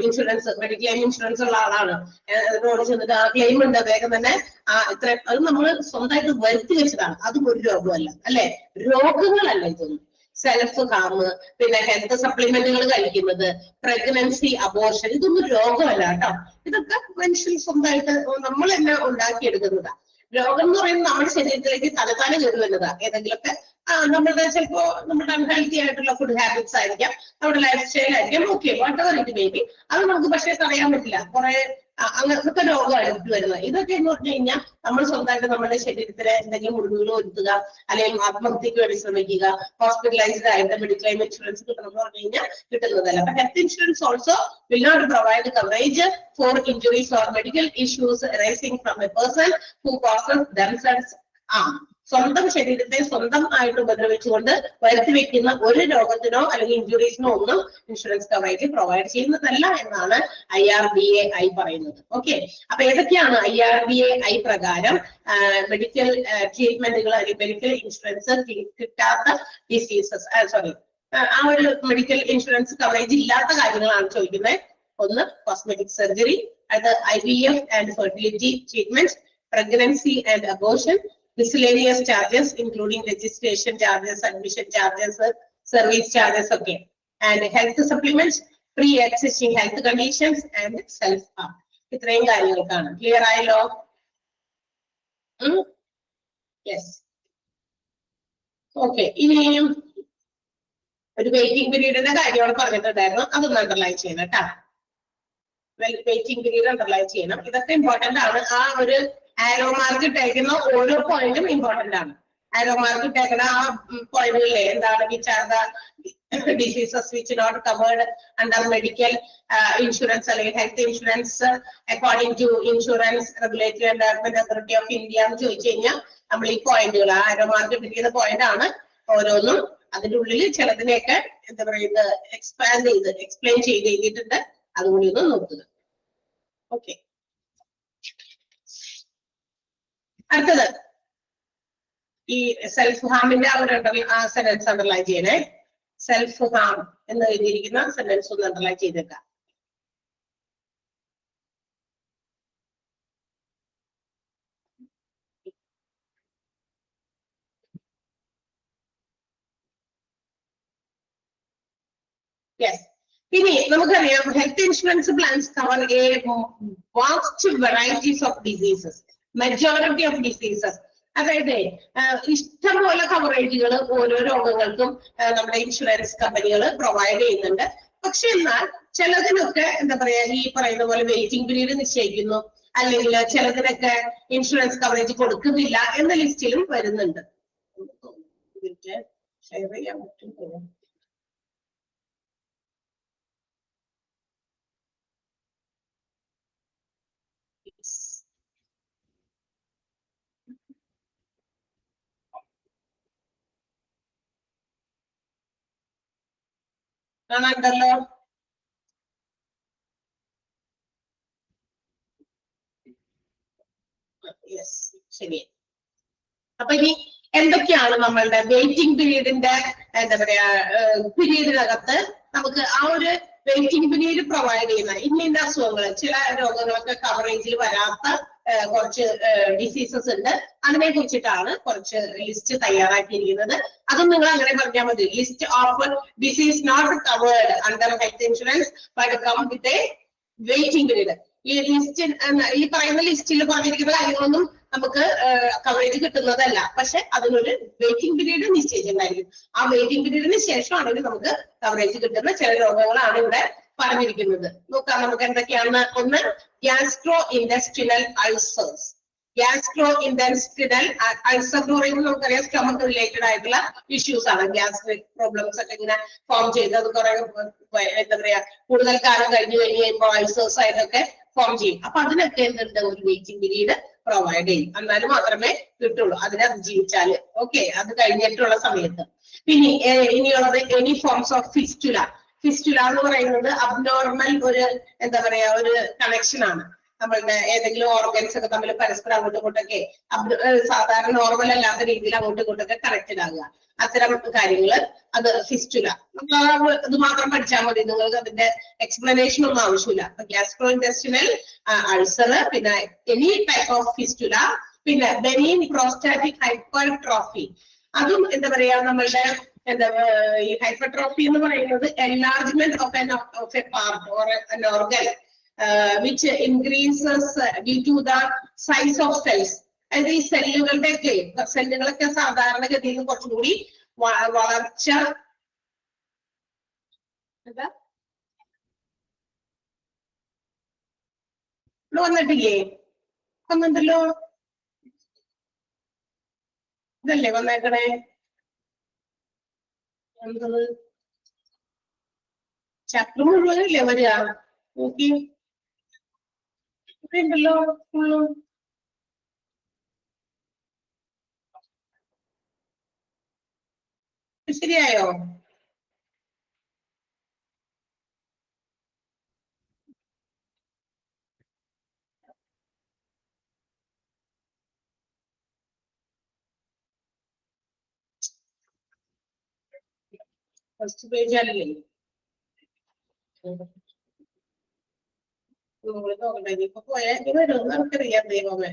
ഇൻഷുറൻസ് മെഡിക്ലെയിം ഇൻഷുറൻസ് ഉള്ള ആളാണ്, അതിനോട് ചെന്നിട്ട് ആ ക്ലെയിം ഉണ്ട് വേഗം തന്നെ ഇത്ര, അത് നമ്മൾ സ്വന്തമായിട്ട് വരുത്തി വെച്ചതാണ്. അതും ഒരു രോഗമല്ല, അല്ലെ? രോഗങ്ങളല്ല ഇതൊന്നും. സെൽഫ് ഹാം, പിന്നെ ഹെൽത്ത് സപ്ലിമെന്റുകൾ കഴിക്കുന്നത്, പ്രഗ്നൻസി, അബോർഷൻ, ഇതൊന്നും രോഗമല്ല കേട്ടോ. ഇതൊക്കെ മനുഷ്യൻ സ്വന്തമായിട്ട് നമ്മൾ തന്നെ ഉണ്ടാക്കിയെടുക്കുന്നതാ. രോഗം എന്ന് പറയുന്നത് നമ്മുടെ ശരീരത്തിലേക്ക് തലത്താനെ കയറി വരുന്നതാ. ഏതെങ്കിലുമൊക്കെ നമ്മളുടെ ചിലപ്പോ നമ്മുടെ അൺഹെൽത്തി ആയിട്ടുള്ള ഫുഡ് ഹാബിറ്റ്സ് ആയിരിക്കാം, നമ്മുടെ ലൈഫ് സ്റ്റൈൽ ആയിരിക്കാം, okay what ever it may be. അത് നമുക്ക് പക്ഷേ തടയാൻ പറ്റില്ല. കുറെ അങ്ങനത്തെ രോഗമായിട്ട് വരുന്നത്. ഇതൊക്കെ എന്ന് പറഞ്ഞു കഴിഞ്ഞാൽ നമ്മൾ സ്വന്തമായിട്ട് നമ്മുടെ ശരീരത്തിലെ എന്തെങ്കിലും മുറിവുകൾ വരുത്തുക, അല്ലെങ്കിൽ ആത്മഹത്യക്ക് വേണ്ടി ശ്രമിക്കുക, ഹോസ്പിറ്റലൈസ്ഡ് ആയിട്ട് മെഡിക്ലെയിം ഇൻഷുറൻസ് കിട്ടണമെന്ന് പറഞ്ഞു കഴിഞ്ഞാൽ കിട്ടുന്നതല്ല. അപ്പൊ health insurance also will not provide coverage for injuries or medical issues arising from a person who causes themselves harm. സ്വന്തം ശരീരത്തെ സ്വന്തമായിട്ട് ഉപദ്രവിച്ചുകൊണ്ട് വരുത്തി വെക്കുന്ന ഒരു രോഗത്തിനോ അല്ലെങ്കിൽ ഇഞ്ചുറീസിനോ ഒന്നും ഇൻഷുറൻസ് കവറേജ് പ്രൊവൈഡ് ചെയ്യുന്നതല്ല എന്നാണ് IRDAI പറയുന്നത്. ഓക്കെ, അപ്പൊ ഏതൊക്കെയാണ് IRDAI പ്രകാരം മെഡിക്കൽ ട്രീറ്റ്മെന്റുകൾ അല്ലെങ്കിൽ മെഡിക്കൽ ഇൻഷുറൻസ് കിട്ടാത്ത ഡിസീസസ്, സോറി ആ ഒരു മെഡിക്കൽ ഇൻഷുറൻസ് കവറേജ് ഇല്ലാത്ത കാര്യങ്ങളാണ് ചോദിക്കുന്നത്. ഒന്ന് കോസ്മെറ്റിക് സർജറി, അത് IVF and fertility treatment, pregnancy and abortion, miscellaneous charges including registration charges, admission charges, service charges, okay, and health supplements, pre-existing health conditions and self harm. ഇത്രയും കാര്യങ്ങൾക്കാണ്. Clear ആയല്ലോ? Yes. Okay, ഇനിയും ഒരു waiting പീരീഡിന്റെ കാര്യമാണ് പറഞ്ഞിട്ടുണ്ടായിരുന്നു, അതൊന്ന് underline ചെയ്യണം കേട്ടോ. Waiting period underline ചെയ്യണം. ഇതൊക്കെ ഇമ്പോർട്ടന്റ് ആണ്. ആ ഒരു ആരോ മാർക്ക് ഇട്ടേക്കുന്ന ഓരോ പോയിന്റും ഇമ്പോർട്ടന്റ് ആണ്. ആരോ മാർക്ക് ഇട്ടേക്കുന്ന ആ പോയിന്റുകളിലെ എന്താണ്, which are the diseases which not covered under medical insurance അല്ലെങ്കിൽ health insurance according to insurance regulatory and development authority of India എന്ന് ചോദിച്ചു കഴിഞ്ഞാൽ നമ്മൾ ഈ പോയിന്റുകൾ ആരോ മാർക്ക് ഇട്ടിരിക്കുന്ന പോയിന്റ് ആണ് ഓരോന്നും. അതിന്റെ ഉള്ളിൽ ചിലതിനെയൊക്കെ എന്താ പറയുന്നത് എക്സ്പാൻഡ് ചെയ്ത് എക്സ്പ്ലെയിൻ ചെയ്ത് എഴുതിയിട്ടുണ്ട്, അതുകൂടി ഒന്ന് നോക്കുക. ഓക്കെ, അടുത്തത് ഈ സെൽഫ് ഹാമിന്റെ ആ സെന്റൻസ് അണ്ടർലൈൻ ചെയ്യണേ. സെൽഫ് ഹാം എന്ന് എഴുതിയിരിക്കുന്ന സെന്റൻസ് ഒന്ന് അണ്ടർലൈൻ ചെയ്തേക്കാം. യെസ്. ഇനി നമുക്കറിയാം health insurance plans cover a vast varieties of diseases, majority of diseases. അതായത് ഇഷ്ടംപോലെ കവറേജുകൾ ഓരോ രോഗങ്ങൾക്കും നമ്മുടെ ഇൻഷുറൻസ് കമ്പനികൾ പ്രൊവൈഡ് ചെയ്യുന്നുണ്ട്. പക്ഷെ എന്നാൽ ചിലതിനൊക്കെ എന്താ പറയാ ഈ പറയുന്ന പോലെ വെയിറ്റിംഗ് പീരീഡ് നിശ്ചയിക്കുന്നു, അല്ലെങ്കിൽ ചിലതിനൊക്കെ ഇൻഷുറൻസ് കവറേജ് കൊടുക്കുന്നില്ല എന്ന ലിസ്റ്റിലും വരുന്നുണ്ട്. ഷെയർ ചെയ്യാൻ പറ്റും. കാണാണ്ടല്ലോ. യെസ്, ശരി. അപ്പൊ ഇനി എന്തൊക്കെയാണ് നമ്മളുടെ വെയിറ്റിംഗ് പീരീഡിന്റെ എന്താ പറയാ പീരീഡിനകത്ത് നമുക്ക് ആ ഒരു വെയിറ്റിംഗ് പീരീഡ് പ്രൊവൈഡ് ചെയ്യുന്ന ഇന്ന അസുഖങ്ങൾ, ചില രോഗങ്ങളൊക്കെ കവറേജിൽ വരാത്ത കുറച്ച് ഡിസീസസ് ഉണ്ട്. അതിനെ കുറിച്ചിട്ടാണ് കുറച്ച് ലിസ്റ്റ് തയ്യാറാക്കിയിരിക്കുന്നത്. അതും നിങ്ങൾ അങ്ങനെ പറഞ്ഞാൽ മതി. List of disease not covered under health insurance but come with a waiting period. ഈ ലിസ്റ്റ് ഈ പറയുന്ന ലിസ്റ്റിൽ പറഞ്ഞിരിക്കുന്ന കാര്യങ്ങളൊന്നും നമുക്ക് കവറേജ് കിട്ടുന്നതല്ല. പക്ഷെ അതിനൊരു വെയിറ്റിംഗ് പീരീഡ് നിശ്ചയിച്ചിട്ടുണ്ടായിരിക്കും. ആ വെയിറ്റിംഗ് പീരീഡിന് ശേഷമാണെങ്കിൽ നമുക്ക് കവറേജ് കിട്ടുന്ന ചില രോഗങ്ങളാണ് ഇവിടെ പറഞ്ഞിരിക്കുന്നത്. നോക്കാം നമുക്ക് എന്തൊക്കെയാണെന്ന്. ഒന്ന്, gastro industrial ulcers. Gastro industrial ulcer എന്ന് പറയുമ്പോൾ നമുക്കറിയാം സ്റ്റൊമക് റിലേറ്റഡ് ആയിട്ടുള്ള ഇഷ്യൂസ് ആണ്. ഗ്യാസ്ട്രിക് പ്രോബ്ലംസ് ഒക്കെ ഇങ്ങനെ ഫോം ചെയ്ത് അത് കുറെ എന്താ പറയാ കൂടുതൽ കാലം കഴിഞ്ഞ് കഴിയുമ്പോൾ അൾസേഴ്സ് ആയിട്ടൊക്കെ ഫോം ചെയ്യും. അപ്പൊ അതിനൊക്കെ എന്തുണ്ട്, ഒരു വെയിറ്റിംഗ് പീരീഡ് പ്രൊവൈഡ് ചെയ്യും. എന്നാലും മാത്രമേ കിട്ടുള്ളൂ, അതിനെ അതിജീവിച്ചാല്. ഓക്കെ, അത് കഴിഞ്ഞിട്ടുള്ള സമയത്ത്. പിന്നെ ഇനിയുള്ളത് any forms of fistula. Fistula എന്ന് പറയുന്നത് അബ്നോർമൽ ഒരു എന്താ പറയാ ഒരു കണക്ഷൻ ആണ്. നമ്മളുടെ ഏതെങ്കിലും ഓർഗൻസ് ഒക്കെ തമ്മിൽ പരസ്പരം അങ്ങോട്ടും ഇങ്ങോട്ടൊക്കെ സാധാരണ നോർമൽ അല്ലാത്ത രീതിയിൽ അങ്ങോട്ടും ഇങ്ങോട്ടൊക്കെ കണക്റ്റഡ് ആകുക, അത്തരം കാര്യങ്ങള്, അത് ഫിസ്റ്റുല. നമ്മൾ ഇത് മാത്രം പഠിച്ചാൽ മതി, നിങ്ങൾക്ക് അതിന്റെ എക്സ്പ്ലനേഷൻ ഒന്നും ആവശ്യമില്ല. ഗ്യാസ്ട്രോ ഇൻഡസ്ട്രിയൽ അൾസർ, പിന്നെ എനി ടൈപ്പ് ഓഫ് ഫിസ്റ്റുല, പിന്നെ ബെനീൻ പ്രോസ്റ്റാറ്റിക് ഹൈപ്പർട്രോഫി. അതും എന്താ പറയാ നമ്മളുടെ എന്താ ഈ ഹൈപ്പർട്രോഫി എന്ന് പറയുന്നത് enlargement of A part or an organ which increases due to the size of cells. അതായത് ഈ സെല്ലുകളൊക്കെ സാധാരണഗതിയിൽ കുറച്ചും കൂടി വളർച്ച എന്താ വന്നിട്ടില്ലേ? വന്നിട്ടല്ലോ, ഇതല്ലേ വന്നേക്കണേ. എന്തത് ചാപ്റ്റർ മുഴുവനല്ലേ വരിക? നോക്കി ഉണ്ടല്ലോ ഫുള്ളും. ശരിയായോ? ഫസ്റ്റ് പേജ് അല്ലേ? നോക്കട്ടെ, ഇപ്പൊ പോയാൽ വരും നമുക്കറിയാം. ദൈവമേ,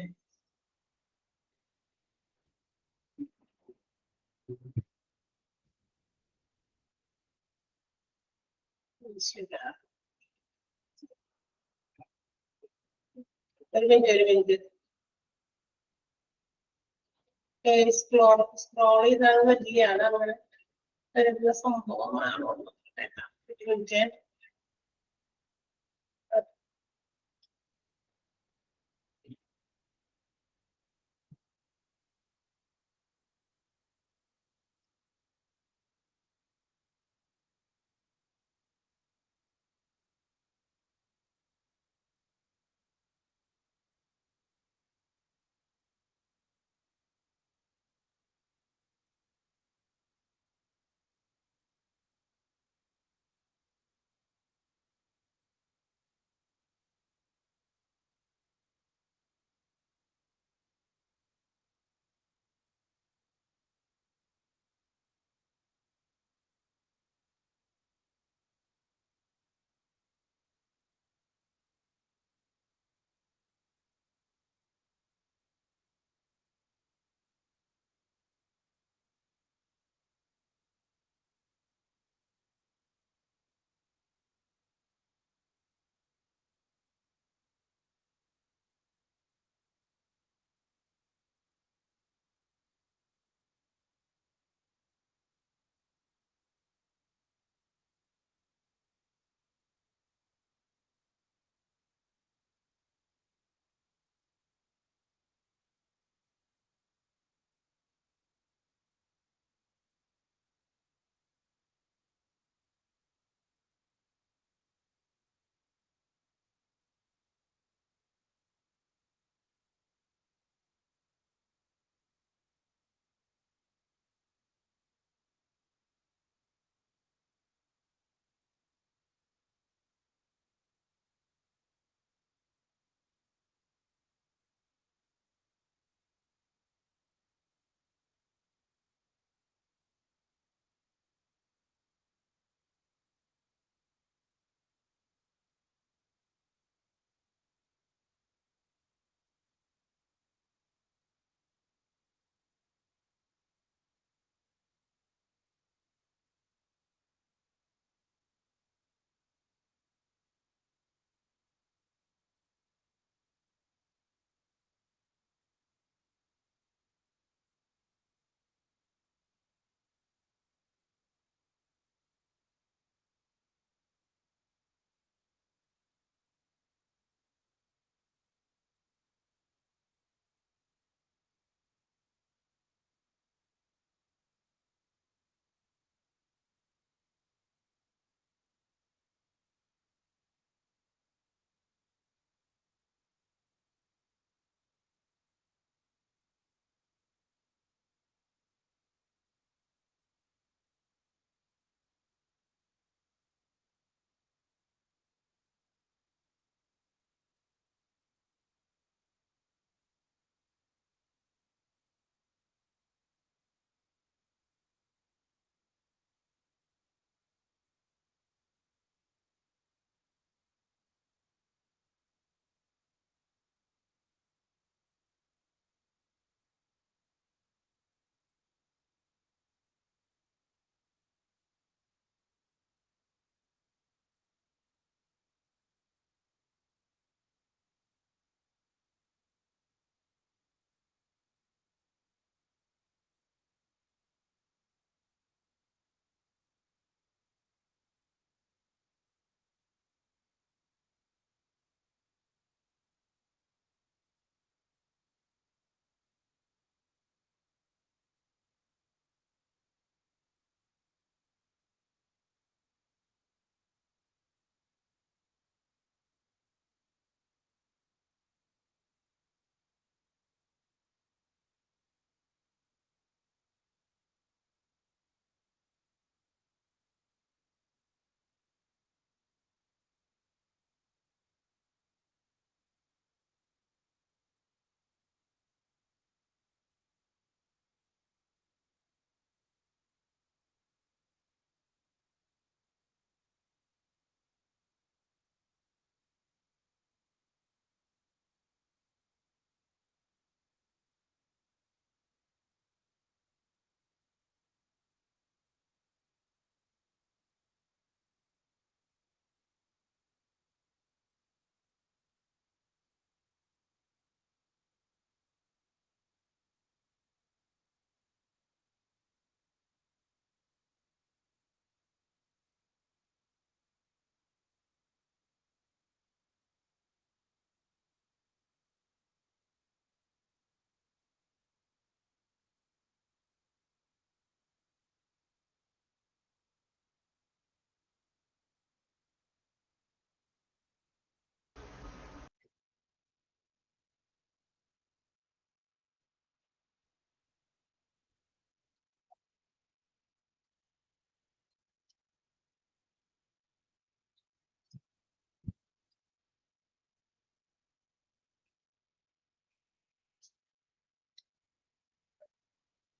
ഒരു മിനിറ്റ് സ്ക്രോൾ ചെയ്താൽ വലിയാണ് അങ്ങനെ വരുന്ന സംഭവമാണോ? ഒരു മിനിറ്റ്.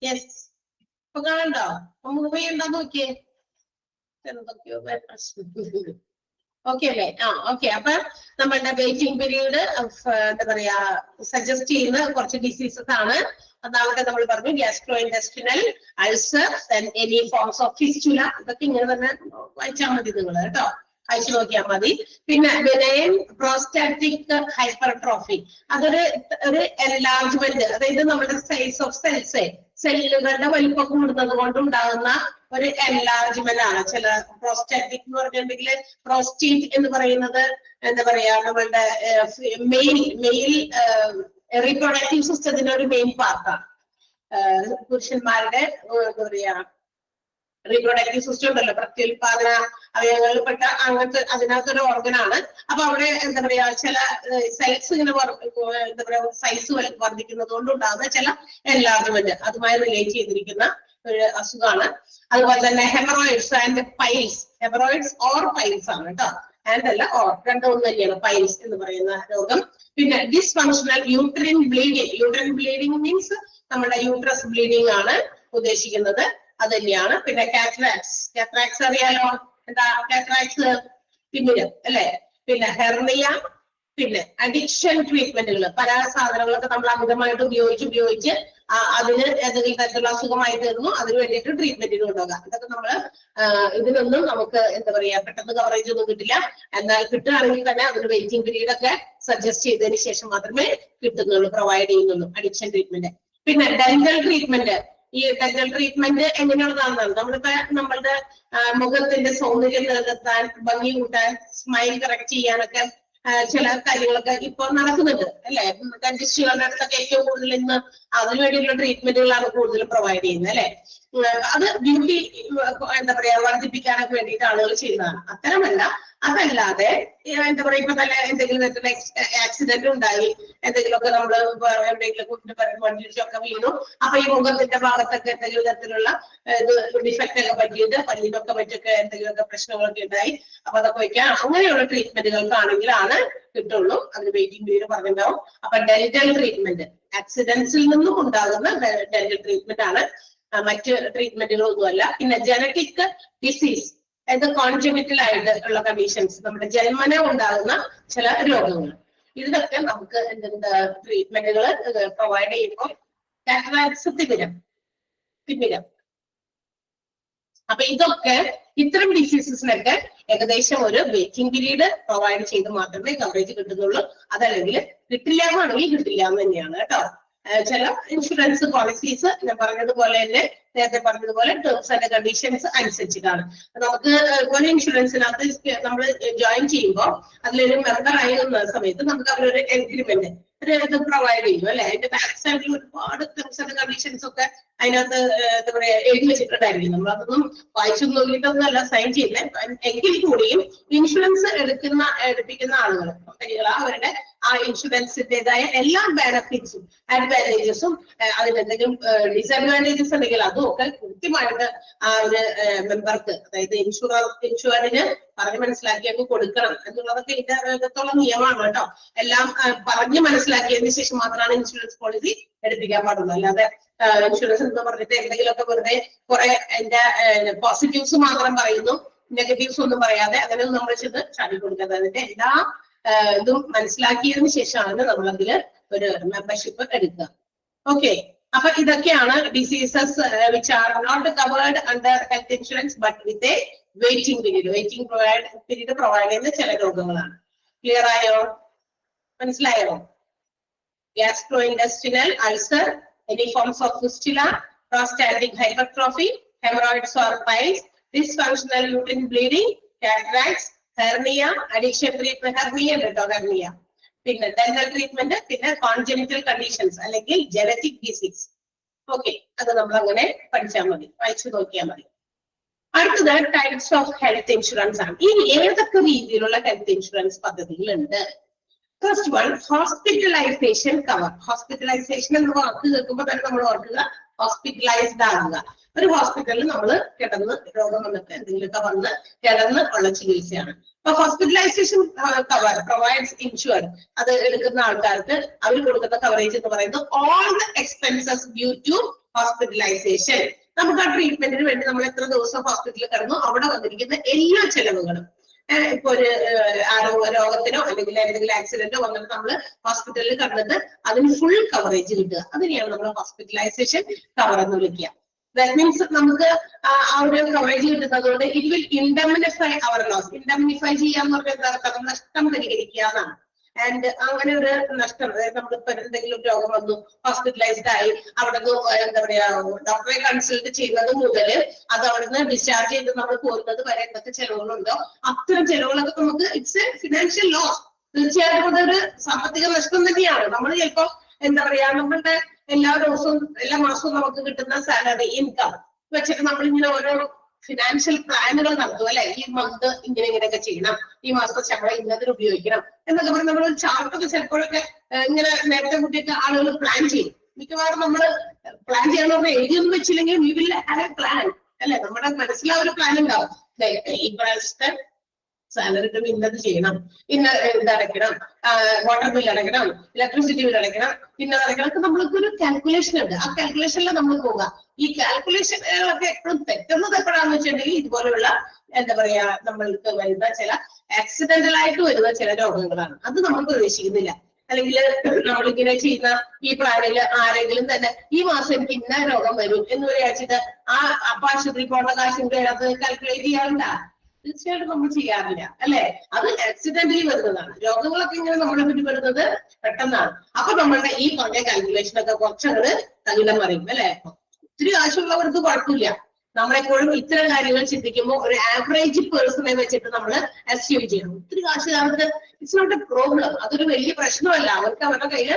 യെസ്, ഇപ്പൊ കാണണ്ടോ? മൂവ് ചെയ്യണ്ടോ നോക്കിയേ. എന്തൊക്കെയോ ഓക്കെ അല്ലേ? ഓക്കെ. അപ്പൊ നമ്മളുടെ വെയിറ്റിംഗ് പീരീഡ് എന്താ പറയാ സജസ്റ്റ് ചെയ്യുന്ന കുറച്ച് ഡിസീസസ് ആണ്. ഒന്നാമത്തെ നമ്മൾ പറഞ്ഞു gastro intestinal ulcer, any forms of fistula. ഇതൊക്കെ ഇങ്ങനെ തന്നെ വായിച്ചാൽ മതി നിങ്ങൾ കേട്ടോ, അയച്ചു നോക്കിയാൽ മതി. പിന്നെ ബെനൈൻ പ്രോസ്റ്റാറ്റിക് ഹൈപ്പർട്രോഫി, അതൊരു എൻലാർജ്മെന്റ്, അതായത് നമ്മുടെ സൈസ് ഓഫ് സെല്ലുകളുടെ വലിപ്പം കൂടുന്നത് കൊണ്ടുണ്ടാകുന്ന ഒരു എൻലാർജ്മെന്റ് ആണ്. ചില പ്രോസ്റ്റാറ്റിക് എന്ന് പറഞ്ഞിട്ടുണ്ടെങ്കിൽ പ്രോസ്റ്റേറ്റ് എന്ന് പറയുന്നത് എന്താ പറയാ നമ്മളുടെ മെയിൽ റീപ്രൊഡക്റ്റീവ് സിസ്റ്റത്തിന്റെ ഒരു മെയിൻ പാർട്ടാണ്. പുരുഷന്മാരുടെ എന്താ പറയാ റീപ്രൊഡക്റ്റീവ് സിസ്റ്റം ഉണ്ടല്ലോ, പ്രത്യുൽപാദന അവയവങ്ങളിൽപ്പെട്ട അങ്ങനത്തെ അതിനകത്തൊരു ഓർഗനാണ്. അപ്പൊ അവിടെ എന്താ പറയാ ചില സെൽസ് ഇങ്ങനെ എന്താ പറയാ സൈസ് വർദ്ധിക്കുന്നത് കൊണ്ടുണ്ടാകുന്ന ചില എൻലാർജ്മെന്റ് അതുമായി റിലേറ്റ് ചെയ്തിരിക്കുന്ന ഒരു അസുഖമാണ്. അതുപോലെ തന്നെ haemorrhoids and piles, haemorrhoids or piles ആണ് കേട്ടോ, ആൻഡ് അല്ല ഓർ, രണ്ടും ഒന്ന് തന്നെയാണ് പൈൽസ് എന്ന് പറയുന്ന രോഗം. പിന്നെ dysfunctional uterine bleeding, uterine bleeding means നമ്മുടെ യൂട്രസ് ബ്ലീഡിങ് ആണ് ഉദ്ദേശിക്കുന്നത്, അത് തന്നെയാണ്. പിന്നെ കാറ്ററാക്സ് അറിയാലോ, എന്താ കാറ്ററാക്സ്? തിമിരം അല്ലെ? പിന്നെ ഹെർണിയ, പിന്നെ അഡിക്ഷൻ ട്രീറ്റ്മെന്റുകൾ, പല സാധനങ്ങളൊക്കെ നമ്മൾ അമിതമായിട്ട് ഉപയോഗിച്ച് അതിന് ഏതെങ്കിലും തരത്തിലുള്ള അസുഖമായി തീർന്നു, അതിന് വേണ്ടിയിട്ട് ട്രീറ്റ്മെന്റിന് കൊണ്ടുപോകാം. ഇതൊക്കെ നമ്മള് ഇതിനൊന്നും നമുക്ക് എന്താ പറയാ പെട്ടെന്ന് കവറേജ് ഒന്നും കിട്ടില്ല. എന്നാൽ കിട്ടുകയാണെങ്കിൽ തന്നെ അതിന് വെയിറ്റിംഗ് പീരീഡ് ഒക്കെ സജസ്റ്റ് ചെയ്തതിന് ശേഷം മാത്രമേ കിട്ടുന്നുള്ളൂ, പ്രൊവൈഡ് ചെയ്യുന്നുള്ളൂ അഡിക്ഷൻ ട്രീറ്റ്മെന്റ്. പിന്നെ ഡെന്റൽ ട്രീറ്റ്മെന്റ്, ഈ ഡെന്റൽ ട്രീറ്റ്മെന്റ് എങ്ങനെയുള്ളതാണെന്നാണ് നമ്മളുടെ മുഖത്തിന്റെ സൗന്ദര്യം നിലനിർത്താൻ, ഭംഗി കൂട്ടാൻ, സ്മൈൽ കറക്റ്റ് ചെയ്യാനൊക്കെ ചില കാര്യങ്ങളൊക്കെ ഇപ്പൊ നടക്കുന്നുണ്ട് അല്ലെ? ഡെന്റിസ്റ്റുകളുടെ അടുത്തൊക്കെ ഏറ്റവും കൂടുതൽ ഇന്ന് അതിനുവേണ്ടിയുള്ള ട്രീറ്റ്മെന്റുകളാണ് കൂടുതലും പ്രൊവൈഡ് ചെയ്യുന്നത് അല്ലെ? അത് ബ്യൂട്ടി എന്താ പറയാ വർദ്ധിപ്പിക്കാനൊക്കെ വേണ്ടിയിട്ട് ആളുകൾ ചെയ്യുന്നതാണ്. അത്തരമല്ല, അതല്ലാതെ എന്താ പറയാ ഇപ്പൊ തന്നെ എന്തെങ്കിലും തരത്തിലുള്ള ആക്സിഡന്റ് ഉണ്ടായി, എന്തെങ്കിലുമൊക്കെ നമ്മള് എന്തെങ്കിലും വണ്ടിയൊക്കെ വീണു, അപ്പൊ ഈ മുഖത്തിന്റെ ഭാഗത്തൊക്കെ എന്തെങ്കിലും തരത്തിലുള്ള ഡിഫക്റ്റ് ഒക്കെ പറ്റിയിട്ട് പല്ലിനൊക്കെ പറ്റൊക്കെ എന്തെങ്കിലുമൊക്കെ പ്രശ്നങ്ങളൊക്കെ ഉണ്ടായി, അപ്പൊ അതൊക്കെ വയ്ക്കാൻ അങ്ങനെയുള്ള ട്രീറ്റ്മെന്റുകൾക്കാണെങ്കിലാണ് കിട്ടുള്ളൂ. അതിന് വെയിറ്റിംഗ് പീരീഡ് പറഞ്ഞിട്ടുണ്ടാവും. അപ്പൊ ഡെന്റൽ ട്രീറ്റ്മെന്റ് ആക്സിഡൻസിൽ നിന്നും ഉണ്ടാകുന്ന ഡെന്റൽ ട്രീറ്റ്മെന്റ് ആണ്, മറ്റ് ട്രീറ്റ്മെന്റുകളൊന്നുമല്ല. പിന്നെ ജനറ്റിക് ഡിസീസ്, അതായത് കോൺജനിറ്റൽ ആയിട്ട് ഉള്ള കണ്ടീഷൻസ്, നമ്മുടെ ജന്മന ഉണ്ടാകുന്ന ചില രോഗങ്ങൾ, ഇതിനൊക്കെ നമുക്ക് എന്തെന്താ ട്രീറ്റ്മെന്റുകൾ പ്രൊവൈഡ് ചെയ്യുമ്പോൾ കാറ്ററാക്സ്, തിമിരം. അപ്പൊ ഇതൊക്കെ ഇത്തരം ഡിസീസസിനൊക്കെ ഏകദേശം ഒരു വെയിറ്റിംഗ് പീരീഡ് പ്രൊവൈഡ് ചെയ്ത് മാത്രമേ കവറേജ് കിട്ടുന്നുള്ളൂ. അതല്ലെങ്കിൽ കിട്ടില്ല എന്നാണെങ്കിൽ കിട്ടില്ല എന്ന് തന്നെയാണ് കേട്ടോ. ചില ഇൻഷുറൻസ് പോളിസീസ് ഞാൻ പറഞ്ഞതുപോലെ തന്നെ നേരത്തെ പറഞ്ഞതുപോലെ ടേംസ് ആൻഡ് കണ്ടീഷൻസ് അനുസരിച്ചിട്ടാണ്. നമുക്ക് ഒരു ഇൻഷുറൻസിനകത്ത് നമ്മൾ ജോയിൻ ചെയ്യുമ്പോൾ അതിലൊരു മെമ്പർ ആയിരുന്ന സമയത്ത് നമുക്ക് അവരൊരു എഗ്രിമെന്റ് പ്രൊവൈഡ് ചെയ്യും അല്ലെ? അതിന്റെ ബാക്ക് സൈഡിൽ ഒരുപാട് ടേംസ് ആൻഡ് കണ്ടീഷൻസ് ഒക്കെ അതിനകത്ത് എന്താ പറയാ എഴുതി വെച്ചിട്ടുണ്ടായിരിക്കും. നമ്മൾ അതൊന്നും വായിച്ചു നോക്കിയിട്ടൊന്നും അല്ല സൈൻ ചെയ്യുന്നത്. എങ്കിൽ കൂടിയും ഇൻഷുറൻസ് എടുപ്പിക്കുന്ന ആളുകൾ അവരുടെ ആ ഇൻഷുറൻസിന്റേതായ എല്ലാ ബെനഫിറ്റ്സും അഡ്വാൻറ്റേജസും അതിനെന്തെങ്കിലും ഡിസഡ്വാൻറ്റേജസ് ഉണ്ടെങ്കിൽ അതും ഒക്കെ കൃത്യമായിട്ട് ആ ഒരു മെമ്പർക്ക്, അതായത് ഇൻഷുറിന് പറഞ്ഞ് മനസ്സിലാക്കിയൊക്കെ കൊടുക്കണം എന്നുള്ളതൊക്കെ ഇതിനകത്തുള്ള നിയമമാണ് കേട്ടോ. എല്ലാം പറഞ്ഞ് മനസ്സിലാക്കിയതിനു ശേഷം മാത്രമാണ് ഇൻഷുറൻസ് പോളിസി എടുപ്പിക്കാൻ പാടുള്ളൂ. അല്ലാതെ ഇൻഷുറൻസ് എന്ന് പറഞ്ഞിട്ട് എന്തെങ്കിലുമൊക്കെ വെറുതെ കുറെ അതിന്റെ പോസിറ്റീവ്സ് മാത്രം പറയുന്നു, നെഗറ്റീവ്സ് ഒന്നും പറയാതെ അങ്ങനെ നമ്മൾ ചെന്ന് ചാടി കൊടുക്കുന്നത്. അതിന്റെ എല്ലാ ഇതും മനസ്സിലാക്കിയതിനു ശേഷമാണ് നമ്മൾ അതില് ഒരു മെമ്പർഷിപ്പ് എടുക്കുക. ഓക്കെ, അപ്പൊ ഇതൊക്കെയാണ് diseases which are not covered under health insurance but with a waiting period. Waiting period provide ചെയ്യുന്ന ചില രോഗങ്ങളാണ്. ക്ലിയർ ആയോ? മനസ്സിലായോ? Gastro intestinal ulcer, any forms of fistula, prostatic hypertrophy, hemorrhoids or piles, dysfunctional uterine bleeding, cataracts, hernia, addiction treatment, hernia, പിന്നെ dental treatment, പിന്നെ congenital conditions അല്ലെങ്കിൽ genetic disease. Okay, അത് നമ്മൾ അങ്ങനെ പഠിച്ചാൽ മതി, വായിച്ചു നോക്കിയാൽ മതി. അടുത്തത് ടൈപ്സ് ഓഫ് ഹെൽത്ത് ഇൻഷുറൻസ് ആണ്. ഇനി ഏതൊക്കെ രീതിയിലുള്ള ഹെൽത്ത് ഇൻഷുറൻസ് പദ്ധതികളുണ്ട്? First one, hospitalization cover. Hospitalization എന്ന വാക്ക് കേൾക്കുമ്പോൾ തന്നെ നമ്മൾ ഓർക്കുക ഹോസ്പിറ്റലൈസ്ഡ് ആകുക. ഒരു ഹോസ്പിറ്റലിൽ നമ്മൾ കിടന്ന് രോഗം വന്നിട്ട് എന്തെങ്കിലുമൊക്കെ വന്ന് കിടന്ന് ഉള്ള ചികിത്സയാണ്. അപ്പൊ ഹോസ്പിറ്റലൈസേഷൻ കവർ പ്രൊവൈഡ്സ് ഇൻഷുർഡ്, അത് എടുക്കുന്ന ആൾക്കാർക്ക് അവർ കൊടുക്കുന്ന കവറേജ് എന്ന് പറയുന്നത് all the expenses due to hospitalization. നമുക്ക് ആ ട്രീറ്റ്മെന്റിന് വേണ്ടി നമ്മൾ എത്ര ദിവസം ഹോസ്പിറ്റലിൽ കിടന്നു അവിടെ വന്നിരിക്കുന്ന എല്ലാ ചെലവുകളും, ഇപ്പൊ ഒരു രോഗത്തിനോ അല്ലെങ്കിൽ എന്തെങ്കിലും ആക്സിഡന്റോ വന്നിട്ട് നമ്മൾ ഹോസ്പിറ്റലിൽ കിടന്നിട്ട് അതിന് ഫുൾ കവറേജ് കിട്ടുക, അതിനെയാണ് നമ്മൾ ഹോസ്പിറ്റലൈസേഷൻ കവർ എന്ന് വിളിക്കുക. ദാറ്റ് മീൻസ് നമുക്ക് ആ ഒരു കവറേജ് കിട്ടുന്നതുകൊണ്ട് ഇറ്റ് വിൽ ഇൻഡെംനിഫൈ അവർ ലോസ്. ഇൻഡെംനിഫൈ ചെയ്യാന്ന് പറഞ്ഞാൽ എന്താ അർത്ഥം? നഷ്ടം പരിഹരിക്കുക എന്നാണ്. ആൻഡ് അങ്ങനെ ഒരു നഷ്ടം, അതായത് നമ്മളിപ്പോ എന്തെങ്കിലും രോഗം വന്നു, ഹോസ്പിറ്റലൈസ്ഡ് ആയി, അവിടെ നിന്ന് എന്താ പറയാ ഡോക്ടറെ കൺസൾട്ട് ചെയ്യുന്നത് മുതൽ അത് അവിടുന്ന് ഡിസ്ചാർജ് ചെയ്ത് നമ്മൾ പോകുന്നത് വരെ എന്തൊക്കെ ചെലവുകളുണ്ടോ അത്തരം ചെലവുകളൊക്കെ നമുക്ക് ഇറ്റ്സ് എ ഫിനാൻഷ്യൽ ലോസ്. തീർച്ചയായിട്ടും അതൊരു സാമ്പത്തിക നഷ്ടം തന്നെയാണ്. നമ്മൾ ചിലപ്പോ എന്താ പറയാ നമ്മളുടെ എല്ലാ ദിവസവും എല്ലാ മാസവും നമുക്ക് കിട്ടുന്ന സാലറി ഇൻകം വെച്ചിട്ട് നമ്മളിങ്ങനെ ഓരോ ഫിനാൻഷ്യൽ പ്ലാനുകൾ നടത്തും അല്ലെ. ഈ മന്ത് ഇങ്ങനെയൊക്കെ ചെയ്യണം, ഈ മാസത്തെ ശമ്പളം ഇന്നതിന് ഉപയോഗിക്കണം എന്നൊക്കെ പറഞ്ഞ് നമ്മൾ ചാർട്ടൊക്കെ ചിലപ്പോഴൊക്കെ ഇങ്ങനെ നേരത്തെ കൂട്ടിയിട്ട് ആളുകൾ പ്ലാൻ ചെയ്യും. മിക്കവാറും നമ്മൾ പ്ലാൻ ചെയ്യണമെന്ന് എഴുതിയൊന്നും വെച്ചില്ലെങ്കിൽ we will have a plan അല്ലെ. നമ്മുടെ മനസ്സിൽ ആ ഒരു പ്ലാൻ ഉണ്ടാവും. ഈ പ്രാവശ്യത്തെ സാലറി കിട്ടുമ്പോൾ ഇന്നത് ചെയ്യണം, ഇന്ന ഇതടയ്ക്കണം, വാട്ടർ ബിൽ അടയ്ക്കണം, ഇലക്ട്രിസിറ്റി ബിൽ അടയ്ക്കണം, പിന്നെ അടയ്ക്കണം. നമ്മൾക്ക് ഒരു കാൽക്കുലേഷൻ ഉണ്ട്. ആ കാൽക്കുലേഷനിൽ നമ്മൾ പോവുക. ഈ കാൽക്കുലേഷനുകളൊക്കെ എപ്പോഴും തെറ്റുന്നത് എപ്പോഴാന്ന് വെച്ചിട്ടുണ്ടെങ്കിൽ ഇതുപോലെയുള്ള എന്താ പറയാ നമ്മൾക്ക് വരുന്ന ചില ആക്സിഡന്റൽ ആയിട്ട് വരുന്ന ചില രോഗങ്ങളാണ്. അത് നമ്മൾ പ്രതീക്ഷിക്കുന്നില്ല. അല്ലെങ്കിൽ നമ്മളിങ്ങനെ ചെയ്യുന്ന ഈ പ്ലാനിൽ ആരെങ്കിലും തന്നെ ഈ മാസം എനിക്ക് ഇന്ന രോഗം വരും എന്ന് വിചാരിച്ചിട്ട് അപ്പൊ ആശുപത്രി പോകേണ്ട കാശിന്റെ അത് കാൽക്കുലേറ്റ് ചെയ്യാറുണ്ടാ? തീർച്ചയായിട്ടും നമ്മൾ ചെയ്യാറില്ല അല്ലെ. അത് ആക്സിഡന്റലി വരുന്നതാണ്. രോഗങ്ങളൊക്കെ ഇങ്ങനെ നമ്മളെ പറ്റി വരുന്നത് പെട്ടെന്നാണ്. അപ്പൊ നമ്മളുടെ ഈ കൊണ്ട കാൽക്കുലേഷൻ ഒക്കെ കുറച്ചങ്ങട് തകിടം മറിയും അല്ലെ. ഒത്തിരി കാശുള്ളവർക്ക് കുഴപ്പമില്ല. നമ്മളെപ്പോഴും ഇത്തരം കാര്യങ്ങൾ ചിന്തിക്കുമ്പോൾ ഒരു ആവറേജ് പേഴ്സണെ വെച്ചിട്ട് നമ്മൾ അസ്യൂം ചെയ്യണം. ഒത്തിരി കാശുകാർക്ക് ഇറ്റ്സ് നോട്ട് എ പ്രോബ്ലം, അതൊരു വലിയ പ്രശ്നമല്ല. അവർക്ക് അവരുടെ കയ്യിൽ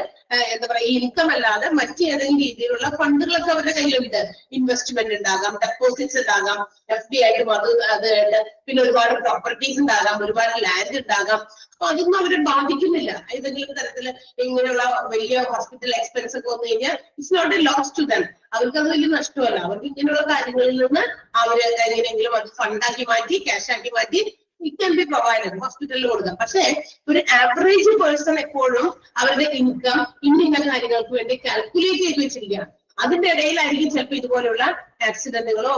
എന്താ പറയാ ഇൻകം അല്ലാതെ മറ്റേതെങ്കിലും രീതിയിലുള്ള ഫണ്ടുകളൊക്കെ അവരുടെ കയ്യിലുണ്ട്. ഇൻവെസ്റ്റ്മെന്റ് ഉണ്ടാകാം, ഡെപ്പോസിറ്റ്സ് ഉണ്ടാകാം, FD ആയിട്ടും അത് പിന്നെ ഒരുപാട് പ്രോപ്പർട്ടീസ് ഉണ്ടാകാം, ഒരുപാട് ലാൻഡ് ഉണ്ടാകാം. അപ്പൊ അതൊന്നും അവരെ ബാധിക്കുന്നില്ല. ഏതെങ്കിലും തരത്തില് ഇങ്ങനെയുള്ള വലിയ ഹോസ്പിറ്റൽ എക്സ്പെൻസ് ഒക്കെ വന്നു കഴിഞ്ഞാൽ it's not a loss to them. അവർക്ക് അത് വലിയ നഷ്ടമല്ല. അവർക്ക് ഇങ്ങനെയുള്ള കാര്യങ്ങളിൽ നിന്ന് അവര് എങ്ങനെയെങ്കിലും അത് ഫണ്ടാക്കി മാറ്റി ക്യാഷ് ആക്കി മാറ്റി ഇറ്റ് ക്യാൻ ബി പ്രൊവൈഡഡ് ഹോസ്പിറ്റലിൽ കൊടുക്കാം. പക്ഷേ ഒരു ആവറേജ് പേഴ്സൺ എപ്പോഴും അവരുടെ ഇൻകം ഇന്ന കാര്യങ്ങൾക്ക് വേണ്ടി കാൽക്കുലേറ്റ് ചെയ്ത് വെച്ചിരിക്കുകയാണ്. അതിന്റെ ഇടയിലായിരിക്കും ചിലപ്പോൾ ഇതുപോലെയുള്ള ആക്സിഡന്റുകളോ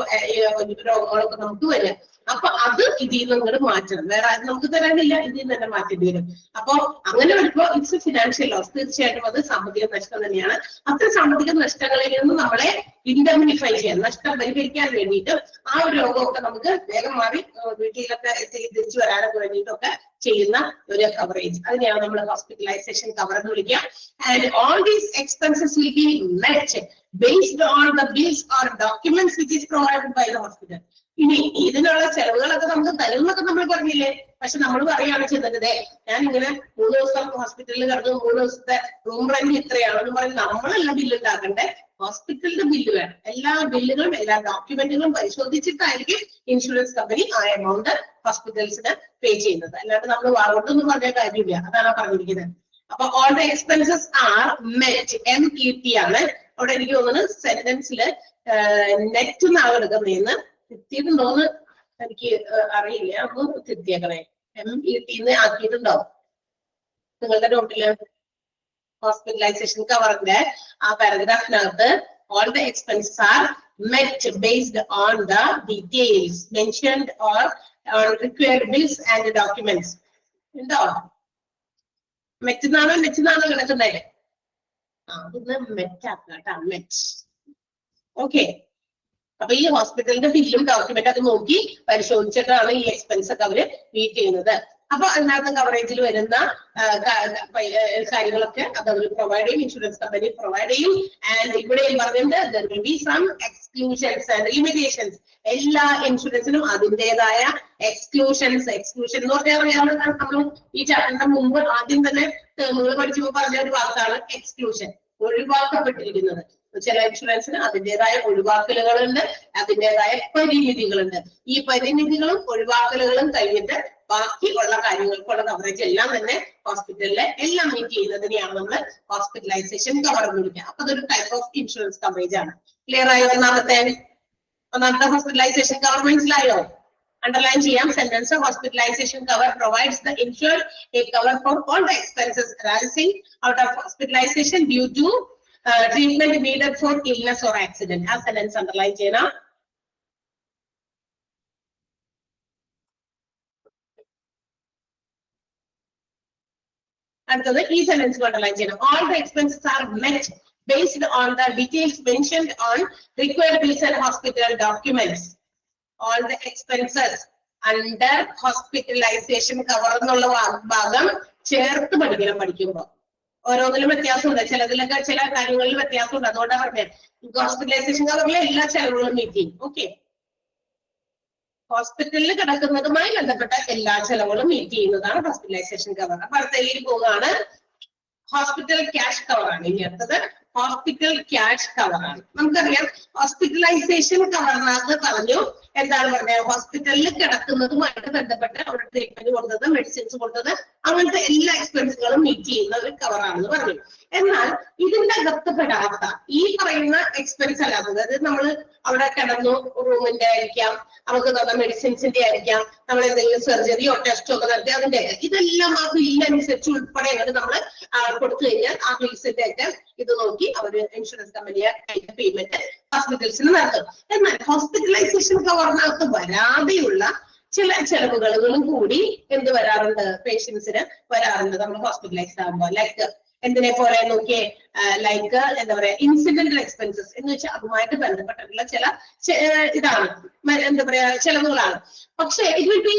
രോഗങ്ങളോ ഒക്കെ നമുക്ക് വരിക. അപ്പൊ അത് ഇതിൽ നിന്ന് ഇങ്ങോട്ട് മാറ്റണം. വേറെ ആരും നമുക്ക് തരാനില്ല, ഇതിൽ നിന്ന് തന്നെ മാറ്റേണ്ടി വരും. അപ്പൊ അങ്ങനെ വരുമ്പോ ഇറ്റ്സ് എ ഫിനാൻഷ്യൽ ലോസ്. തീർച്ചയായിട്ടും അത് സാമ്പത്തിക നഷ്ടം തന്നെയാണ്. അത്ര സാമ്പത്തിക നഷ്ടങ്ങളിൽ നിന്ന് നമ്മളെ ഇൻഡെംനിഫൈ ചെയ്യാൻ, നഷ്ടം പരിഹരിക്കാൻ വേണ്ടിയിട്ട് ആ ഒരു രോഗമൊക്കെ നമുക്ക് വേഗം മാറി വീട്ടിലൊക്കെ തിരിച്ചു വരാനൊക്കെ വേണ്ടിയിട്ടൊക്കെ ചെയ്യുന്ന ഒരു കവറേജ്, അതിനെയാണ് നമ്മൾ ഹോസ്പിറ്റലൈസേഷൻ കവർ എന്ന് വിളിക്കുക. And all these expenses will be met based on the bills or documents which is provided by the hospital. ഇനി ഇതിനുള്ള ചെലവുകളൊക്കെ നമുക്ക് തരുന്നൊക്കെ നമ്മൾ പറഞ്ഞില്ലേ. പക്ഷെ നമ്മൾ പറയുകയാണ് ചെയ്തത്, ഞാൻ ഇങ്ങനെ 3 ദിവസം ഹോസ്പിറ്റലിൽ കിടന്നു, 3 ദിവസത്തെ റൂം റെന്റ് ഇത്രയാണെന്ന് പറഞ്ഞ് നമ്മളല്ല ബില്ല് ഉണ്ടാക്കണ്ടേ. ഹോസ്പിറ്റലിന്റെ ബില്ല് വേണം. എല്ലാ ബില്ലുകളും എല്ലാ ഡോക്യുമെന്റുകളും പരിശോധിച്ചിട്ടായിരിക്കും ഇൻഷുറൻസ് കമ്പനി ആ എമൗണ്ട് ഹോസ്പിറ്റൽസിന് പേ ചെയ്യുന്നത്. അല്ലാണ്ട് നമ്മൾ വാങ്ങോട്ടൊന്നും പറഞ്ഞ കാര്യമില്ല. അതാണ് പറഞ്ഞിരിക്കുന്നത്. അപ്പൊ all the expenses are met, MET ആണ്. അവിടെ എനിക്ക് തോന്നുന്നു സെന്റൻസില് നെറ്റ് എന്നാണ് എടുക്കുന്നതെന്ന് തിരുത്തിയിട്ടുണ്ടോന്ന് എനിക്ക് അറിയില്ല. ഒന്ന് തിരുത്തിയേക്കണേ. MET ആക്കിയിട്ടുണ്ടോ നിങ്ങളുടെ നോട്ടില്? ഹോസ്പിറ്റലൈസേഷൻ കവറിന്റെ ആ പാരഗ്രാഫിനകത്ത് all the expenses are met based on the details mentioned or required bills and documents. ഉണ്ടോ? മെറ്റെന്നാണോ നെറ്റെന്നാണോ കിടക്കുന്നത്? അതൊന്ന് മെറ്റാക്കുക കേട്ടോ, മെറ്റ്. ഓക്കെ. അപ്പൊ ഈ ഹോസ്പിറ്റലിന്റെ ബില്ലും ഡോക്യുമെന്റ് അത് നോക്കി പരിശോധിച്ചിട്ടാണ് ഈ എക്സ്പെൻസ് ഒക്കെ അവര് മീറ്റ് ചെയ്യുന്നത്. അപ്പൊ അതിനകത്ത് കവറേജിൽ വരുന്ന കാര്യങ്ങളൊക്കെ അത് അവർ പ്രൊവൈഡ് ചെയ്യും, ഇൻഷുറൻസ് കമ്പനി പ്രൊവൈഡ് ചെയ്യും. ആൻഡ് ഇവിടെയും പറഞ്ഞിട്ടുണ്ട് there will be some exclusions and limitations. എല്ലാ ഇൻഷുറൻസിനും അതിൻ്റെതായ എക്സ്ക്ലൂഷൻ എന്ന് പറഞ്ഞാൽ നമ്മൾ ഈ ചാപ്റ്ററിന്റെ മുമ്പ് ആദ്യം തന്നെ ടേമുകൾ പഠിച്ചപ്പോൾ പറഞ്ഞ ഒരു വാക്കാണ് എക്സ്ക്ലൂഷൻ, ഒഴിവാക്കപ്പെട്ടിരിക്കുന്നത്. ചില ഇൻഷുറൻസിന് അതിൻ്റെതായ ഒഴിവാക്കലുകളുണ്ട്, അതിൻ്റെതായ പരിമിതികളുണ്ട്. ഈ പരിമിതികളും ഒഴിവാക്കലുകളും കഴിഞ്ഞിട്ട് ബാക്കി ഉള്ള കാര്യങ്ങൾക്കുള്ള കവറേജ് എല്ലാം തന്നെ ഹോസ്പിറ്റലിലെ എല്ലാം മീറ്റ് ചെയ്യുന്നതിനെയാണ് നമ്മൾ ഹോസ്പിറ്റലൈസേഷൻ കവർ എന്ന് വിളിക്കുക. അപ്പൊ അതൊരു ടൈപ്പ് ഓഫ് ഇൻഷുറൻസ് കവറേജ് ആണ്. ക്ലിയർ ആയോ? ഒന്നാമത്തെ ഹോസ്പിറ്റലൈസേഷൻ കവർ മനസ്സിലായോ? അണ്ടർലൈൻ ചെയ്യാം. Sentence hospitalization cover provides the insured a cover for all the expenses arising out of hospitalization due to treatment needed for illness or accident. ആ sentence underline ചെയ്യണം. അടുത്തത് ഈ sentence underline ചെയ്യണം. All the expenses are met based on the details mentioned on required bills and hospital documents. All the expenses under hospitalization cover എന്നുള്ള ഭാഗം ചേർത്ത് പഠിക്കുമ്പോൾ ഓരോന്നിലും വ്യത്യാസമുണ്ട്. ചിലതിലൊക്കെ ചില കാര്യങ്ങളിൽ വ്യത്യാസമുണ്ട്. അതുകൊണ്ടാണ് പറഞ്ഞത് ഹോസ്പിറ്റലൈസേഷൻ കവറിലെ എല്ലാ ചെലവുകളും മീറ്റ് ചെയ്യും. ഓക്കെ, ഹോസ്പിറ്റലിൽ കിടക്കുന്നതുമായി ബന്ധപ്പെട്ട എല്ലാ ചെലവുകളും മീറ്റ് ചെയ്യുന്നതാണ് ഹോസ്പിറ്റലൈസേഷൻ കവർ. അപ്പൊ അടുത്തതിലേക്ക് പോവുകയാണ്. ഹോസ്പിറ്റൽ ക്യാഷ് കവറാണ് ഇനി അടുത്തത്. ഹോസ്പിറ്റൽ ക്യാഷ് കവറാണ്. നമുക്കറിയാം ഹോസ്പിറ്റലൈസേഷൻ കവറിനകത്ത് പറഞ്ഞു എന്താണ് പറഞ്ഞത്, ഹോസ്പിറ്റലിൽ കിടക്കുന്നതുമായിട്ട് ബന്ധപ്പെട്ട് അവിടെ ട്രീറ്റ്മെന്റ് കൊടുത്തത്, മെഡിസിൻസ് കൊടുത്തത്, അങ്ങനത്തെ എല്ലാ എക്സ്പെൻസുകളും മീറ്റ് ചെയ്യുന്ന ഒരു കവറാണെന്ന് പറഞ്ഞു. എന്നാൽ ഇതിന്റെ അകത്ത് പെടാത്ത ഈ പറയുന്ന എക്സ്പെൻസ് അല്ലാത്തത്, അതായത് നമ്മൾ അവിടെ കിടന്നു റൂമിന്റെ ആയിരിക്കാം, നമുക്ക് തന്ന മെഡിസിൻസിന്റെ ആയിരിക്കാം, നമ്മൾ എന്തെങ്കിലും സർജറിയോ ടെസ്റ്റോ ഒക്കെ നടത്തി അതിന്റെ ഇതെല്ലാം ആ ബില്ലനുസരിച്ച് ഉൾപ്പെടെ നമ്മൾ കൊടുത്തു കഴിഞ്ഞാൽ ആ ബിൽസിന്റെ ഒക്കെ ഇത് നോക്കി അവര് ഇൻഷുറൻസ് കമ്പനിയെ പേയ്മെന്റ് ഹോസ്പിറ്റൽസിന് നടത്തും. എന്നാൽ ഹോസ്പിറ്റലൈസേഷൻ കവറിനകത്ത് വരാതെയുള്ള ചില ചെലവുകളും കൂടി എന്ത് വരാറുണ്ട്, പേഷ്യൻസിന് വരാറുണ്ട് നമ്മൾ ഹോസ്പിറ്റലൈസ് ആകുമ്പോൾ. ലൈക്ക് എന്തിനെ പോലെ നോക്കിയേ, ലൈക്ക് എന്താ പറയാ ഇൻസിഡന്റൽ എക്സ്പെൻസസ് എന്ന് വെച്ചാൽ അതുമായിട്ട് ബന്ധപ്പെട്ടിട്ടുള്ള ചില ഇതാണ് എന്താ പറയാ ചെലവുകളാണ്. പക്ഷെ it will be